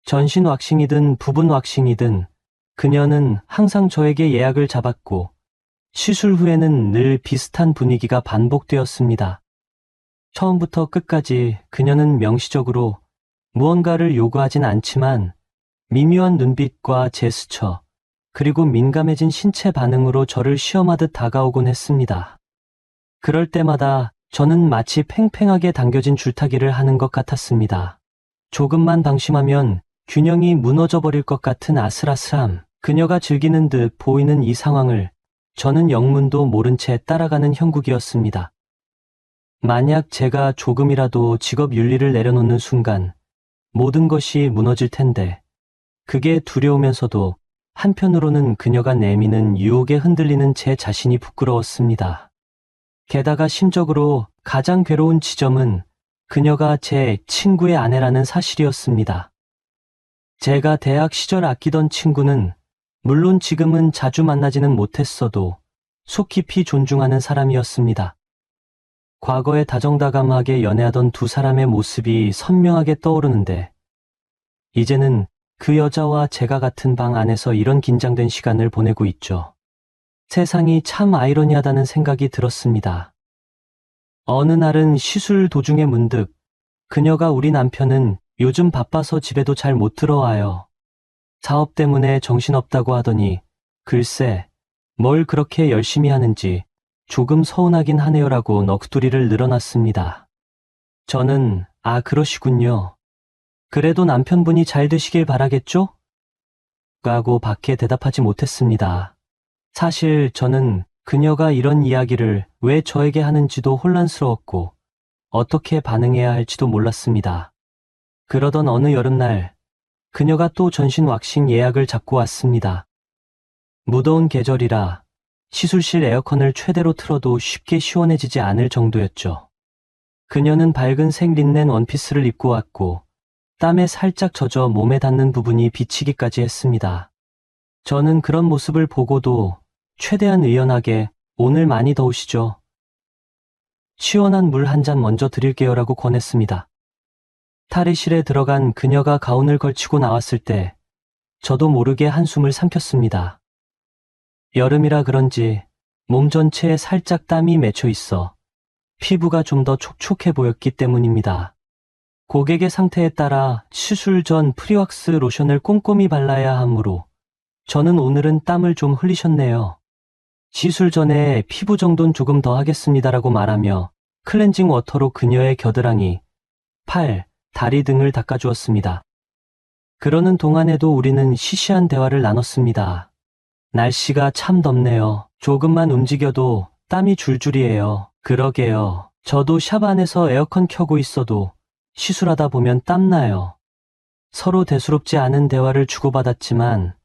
전신 왁싱이든 부분 왁싱이든 그녀는 항상 저에게 예약을 잡았고 시술 후에는 늘 비슷한 분위기가 반복되었습니다. 처음부터 끝까지 그녀는 명시적으로 무언가를 요구하진 않지만 미묘한 눈빛과 제스처, 그리고 민감해진 신체 반응으로 저를 시험하듯 다가오곤 했습니다. 그럴 때마다 저는 마치 팽팽하게 당겨진 줄타기를 하는 것 같았습니다. 조금만 방심하면 균형이 무너져버릴 것 같은 아슬아슬함, 그녀가 즐기는 듯 보이는 이 상황을 저는 영문도 모른 채 따라가는 형국이었습니다. 만약 제가 조금이라도 직업 윤리를 내려놓는 순간 모든 것이 무너질 텐데 그게 두려우면서도 한편으로는 그녀가 내미는 유혹에 흔들리는 제 자신이 부끄러웠습니다. 게다가 심적으로 가장 괴로운 지점은 그녀가 제 친구의 아내라는 사실이었습니다. 제가 대학 시절 아끼던 친구는 물론 지금은 자주 만나지는 못했어도 속 깊이 존중하는 사람이었습니다. 과거에 다정다감하게 연애하던 두 사람의 모습이 선명하게 떠오르는데 이제는 그 여자와 제가 같은 방 안에서 이런 긴장된 시간을 보내고 있죠. 세상이 참 아이러니하다는 생각이 들었습니다. 어느 날은 시술 도중에 문득 그녀가 우리 남편은 요즘 바빠서 집에도 잘 못 들어와요. 사업 때문에 정신없다고 하더니 글쎄 뭘 그렇게 열심히 하는지 조금 서운하긴 하네요라고 넋두리를 늘어놨습니다. 저는 그러시군요. 그래도 남편분이 잘 되시길 바라겠죠? 라고 밖에 대답하지 못했습니다. 사실 저는 그녀가 이런 이야기를 왜 저에게 하는지도 혼란스러웠고 어떻게 반응해야 할지도 몰랐습니다. 그러던 어느 여름날 그녀가 또 전신 왁싱 예약을 잡고 왔습니다. 무더운 계절이라 시술실 에어컨을 최대로 틀어도 쉽게 시원해지지 않을 정도였죠. 그녀는 밝은 색 린넨 원피스를 입고 왔고 땀에 살짝 젖어 몸에 닿는 부분이 비치기까지 했습니다. 저는 그런 모습을 보고도 최대한 의연하게 오늘 많이 더우시죠? 시원한 물 한 잔 먼저 드릴게요라고 권했습니다. 탈의실에 들어간 그녀가 가운을 걸치고 나왔을 때 저도 모르게 한숨을 삼켰습니다. 여름이라 그런지 몸 전체에 살짝 땀이 맺혀 있어 피부가 좀 더 촉촉해 보였기 때문입니다. 고객의 상태에 따라 시술 전 프리왁스 로션을 꼼꼼히 발라야 하므로 저는 오늘은 땀을 좀 흘리셨네요. 시술 전에 피부 정돈 조금 더 하겠습니다라고 말하며 클렌징 워터로 그녀의 겨드랑이, 팔, 다리 등을 닦아주었습니다. 그러는 동안에도 우리는 시시한 대화를 나눴습니다. 날씨가 참 덥네요. 조금만 움직여도 땀이 줄줄이에요. 그러게요. 저도 샵 안에서 에어컨 켜고 있어도 시술하다 보면 땀나요. 서로 대수롭지 않은 대화를 주고받았지만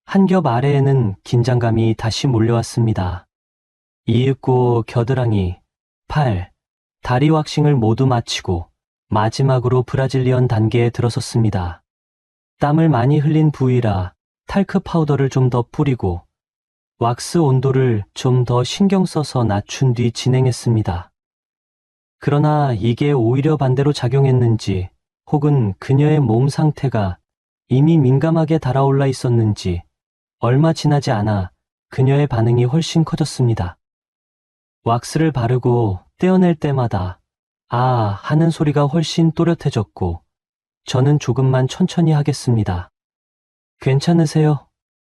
한 겹 아래에는 긴장감이 다시 몰려왔습니다. 이윽고 겨드랑이, 팔, 다리 왁싱을 모두 마치고 마지막으로 브라질리언 단계에 들어섰습니다. 땀을 많이 흘린 부위라 탈크 파우더를 좀 더 뿌리고 왁스 온도를 좀 더 신경 써서 낮춘 뒤 진행했습니다. 그러나 이게 오히려 반대로 작용했는지 혹은 그녀의 몸 상태가 이미 민감하게 달아올라 있었는지 얼마 지나지 않아 그녀의 반응이 훨씬 커졌습니다. 왁스를 바르고 떼어낼 때마다 아 하는 소리가 훨씬 또렷해졌고 저는 조금만 천천히 하겠습니다. 괜찮으세요?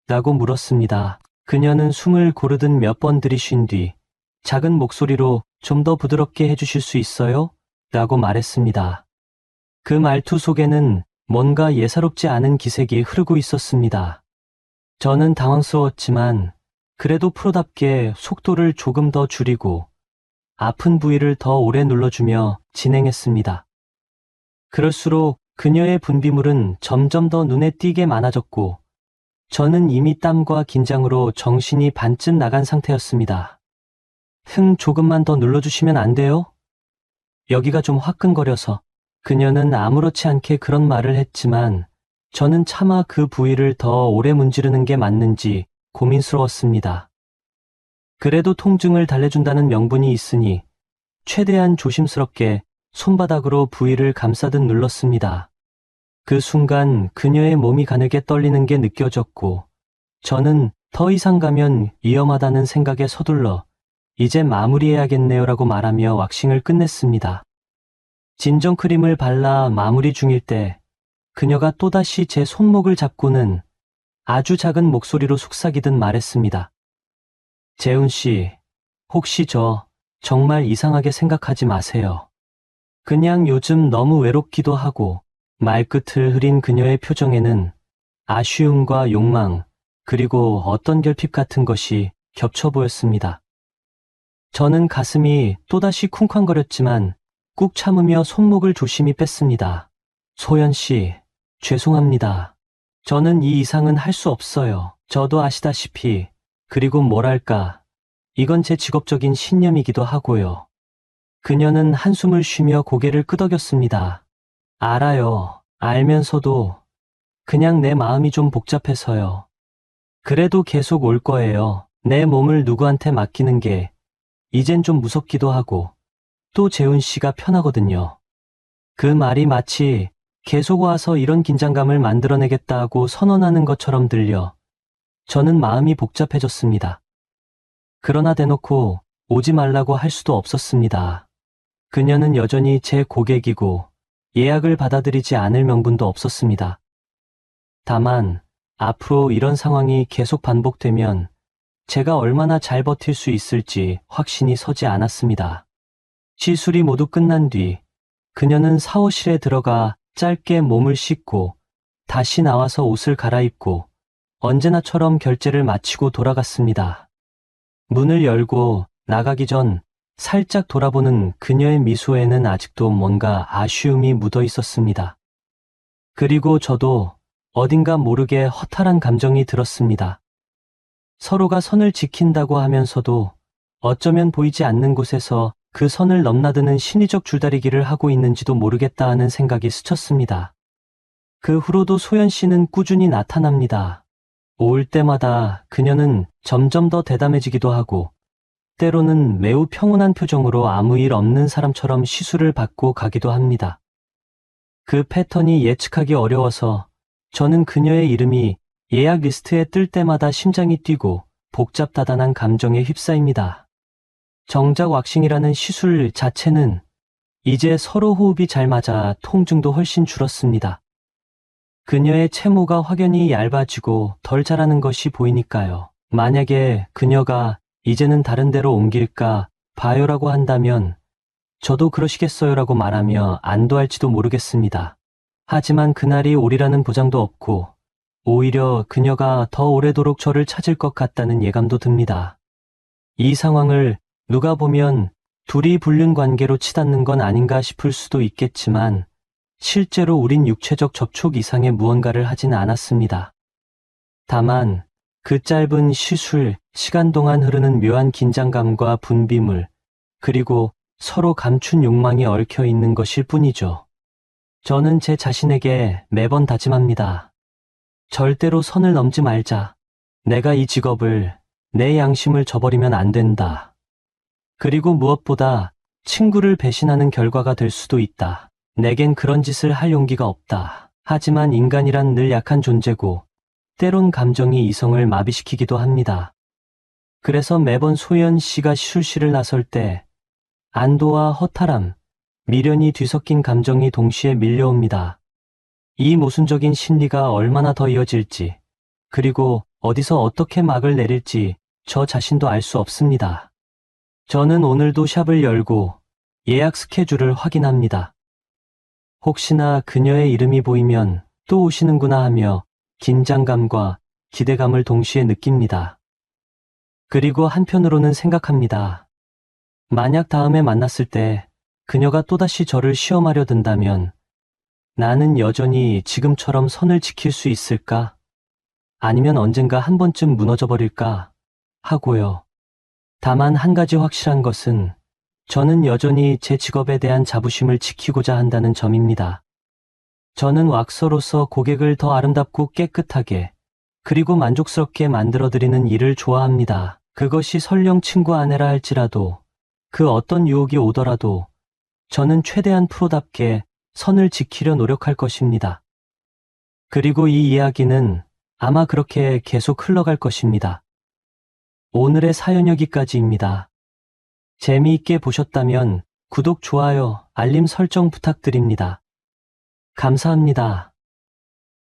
라고 물었습니다. 그녀는 숨을 고르듯 몇 번 들이쉰 뒤 작은 목소리로 좀 더 부드럽게 해주실 수 있어요? 라고 말했습니다. 그 말투 속에는 뭔가 예사롭지 않은 기색이 흐르고 있었습니다. 저는 당황스러웠지만 그래도 프로답게 속도를 조금 더 줄이고 아픈 부위를 더 오래 눌러주며 진행했습니다. 그럴수록 그녀의 분비물은 점점 더 눈에 띄게 많아졌고 저는 이미 땀과 긴장으로 정신이 반쯤 나간 상태였습니다. 조금만 더 눌러주시면 안 돼요? 여기가 좀 화끈거려서. 그녀는 아무렇지 않게 그런 말을 했지만 저는 차마 그 부위를 더 오래 문지르는 게 맞는지 고민스러웠습니다. 그래도 통증을 달래준다는 명분이 있으니 최대한 조심스럽게 손바닥으로 부위를 감싸듯 눌렀습니다. 그 순간 그녀의 몸이 가늘게 떨리는 게 느껴졌고 저는 더 이상 가면 위험하다는 생각에 서둘러 이제 마무리해야겠네요라고 말하며 왁싱을 끝냈습니다. 진정 크림을 발라 마무리 중일 때 그녀가 또다시 제 손목을 잡고는 아주 작은 목소리로 속삭이듯 말했습니다. 재훈 씨, 혹시 저 정말 이상하게 생각하지 마세요. 그냥 요즘 너무 외롭기도 하고 말끝을 흐린 그녀의 표정에는 아쉬움과 욕망, 그리고 어떤 결핍 같은 것이 겹쳐 보였습니다. 저는 가슴이 또다시 쿵쾅거렸지만 꾹 참으며 손목을 조심히 뺐습니다. 소연 씨, 죄송합니다. 저는 이 이상은 할 수 없어요. 저도 아시다시피, 그리고 뭐랄까, 이건 제 직업적인 신념이기도 하고요. 그녀는 한숨을 쉬며 고개를 끄덕였습니다. 알아요. 알면서도 그냥 내 마음이 좀 복잡해서요. 그래도 계속 올 거예요. 내 몸을 누구한테 맡기는 게 이젠 좀 무섭기도 하고 또 재훈 씨가 편하거든요. 그 말이 마치 계속 와서 이런 긴장감을 만들어내겠다고 선언하는 것처럼 들려 저는 마음이 복잡해졌습니다. 그러나 대놓고 오지 말라고 할 수도 없었습니다. 그녀는 여전히 제 고객이고 예약을 받아들이지 않을 명분도 없었습니다. 다만 앞으로 이런 상황이 계속 반복되면 제가 얼마나 잘 버틸 수 있을지 확신이 서지 않았습니다. 시술이 모두 끝난 뒤 그녀는 샤워실에 들어가 짧게 몸을 씻고 다시 나와서 옷을 갈아입고 언제나처럼 결제를 마치고 돌아갔습니다. 문을 열고 나가기 전 살짝 돌아보는 그녀의 미소에는 아직도 뭔가 아쉬움이 묻어 있었습니다. 그리고 저도 어딘가 모르게 허탈한 감정이 들었습니다. 서로가 선을 지킨다고 하면서도 어쩌면 보이지 않는 곳에서 그 선을 넘나드는 심리적 줄다리기를 하고 있는지도 모르겠다 하는 생각이 스쳤습니다. 그 후로도 소연 씨는 꾸준히 나타납니다. 올 때마다 그녀는 점점 더 대담해지기도 하고 때로는 매우 평온한 표정으로 아무 일 없는 사람처럼 시술을 받고 가기도 합니다. 그 패턴이 예측하기 어려워서 저는 그녀의 이름이 예약 리스트에 뜰 때마다 심장이 뛰고 복잡다단한 감정에 휩싸입니다. 정작 왁싱이라는 시술 자체는 이제 서로 호흡이 잘 맞아 통증도 훨씬 줄었습니다. 그녀의 채모가 확연히 얇아지고 덜 자라는 것이 보이니까요. 만약에 그녀가 이제는 다른 데로 옮길까 봐요라고 한다면 저도 그러시겠어요라고 말하며 안도할지도 모르겠습니다. 하지만 그날이 오리라는 보장도 없고 오히려 그녀가 더 오래도록 저를 찾을 것 같다는 예감도 듭니다. 이 상황을 누가 보면 둘이 불륜 관계로 치닫는 건 아닌가 싶을 수도 있겠지만 실제로 우린 육체적 접촉 이상의 무언가를 하진 않았습니다. 다만 그 짧은 시술 시간 동안 흐르는 묘한 긴장감과 분비물 그리고 서로 감춘 욕망이 얽혀 있는 것일 뿐이죠. 저는 제 자신에게 매번 다짐합니다. 절대로 선을 넘지 말자. 내가 이 직업을, 내 양심을 저버리면 안 된다. 그리고 무엇보다 친구를 배신하는 결과가 될 수도 있다. 내겐 그런 짓을 할 용기가 없다. 하지만 인간이란 늘 약한 존재고 때론 감정이 이성을 마비시키기도 합니다. 그래서 매번 소연 씨가 시술실을 나설 때 안도와 허탈함, 미련이 뒤섞인 감정이 동시에 밀려옵니다. 이 모순적인 심리가 얼마나 더 이어질지, 그리고 어디서 어떻게 막을 내릴지 저 자신도 알 수 없습니다. 저는 오늘도 샵을 열고 예약 스케줄을 확인합니다. 혹시나 그녀의 이름이 보이면 또 오시는구나 하며 긴장감과 기대감을 동시에 느낍니다. 그리고 한편으로는 생각합니다. 만약 다음에 만났을 때 그녀가 또다시 저를 시험하려 든다면 나는 여전히 지금처럼 선을 지킬 수 있을까? 아니면 언젠가 한 번쯤 무너져 버릴까? 하고요. 다만 한 가지 확실한 것은 저는 여전히 제 직업에 대한 자부심을 지키고자 한다는 점입니다. 저는 왁서로서 고객을 더 아름답고 깨끗하게 그리고 만족스럽게 만들어드리는 일을 좋아합니다. 그것이 설령 친구 아내라 할지라도 그 어떤 유혹이 오더라도 저는 최대한 프로답게 선을 지키려 노력할 것입니다. 그리고 이 이야기는 아마 그렇게 계속 흘러갈 것입니다. 오늘의 사연 여기까지입니다. 재미있게 보셨다면 구독, 좋아요, 알림 설정 부탁드립니다. 감사합니다.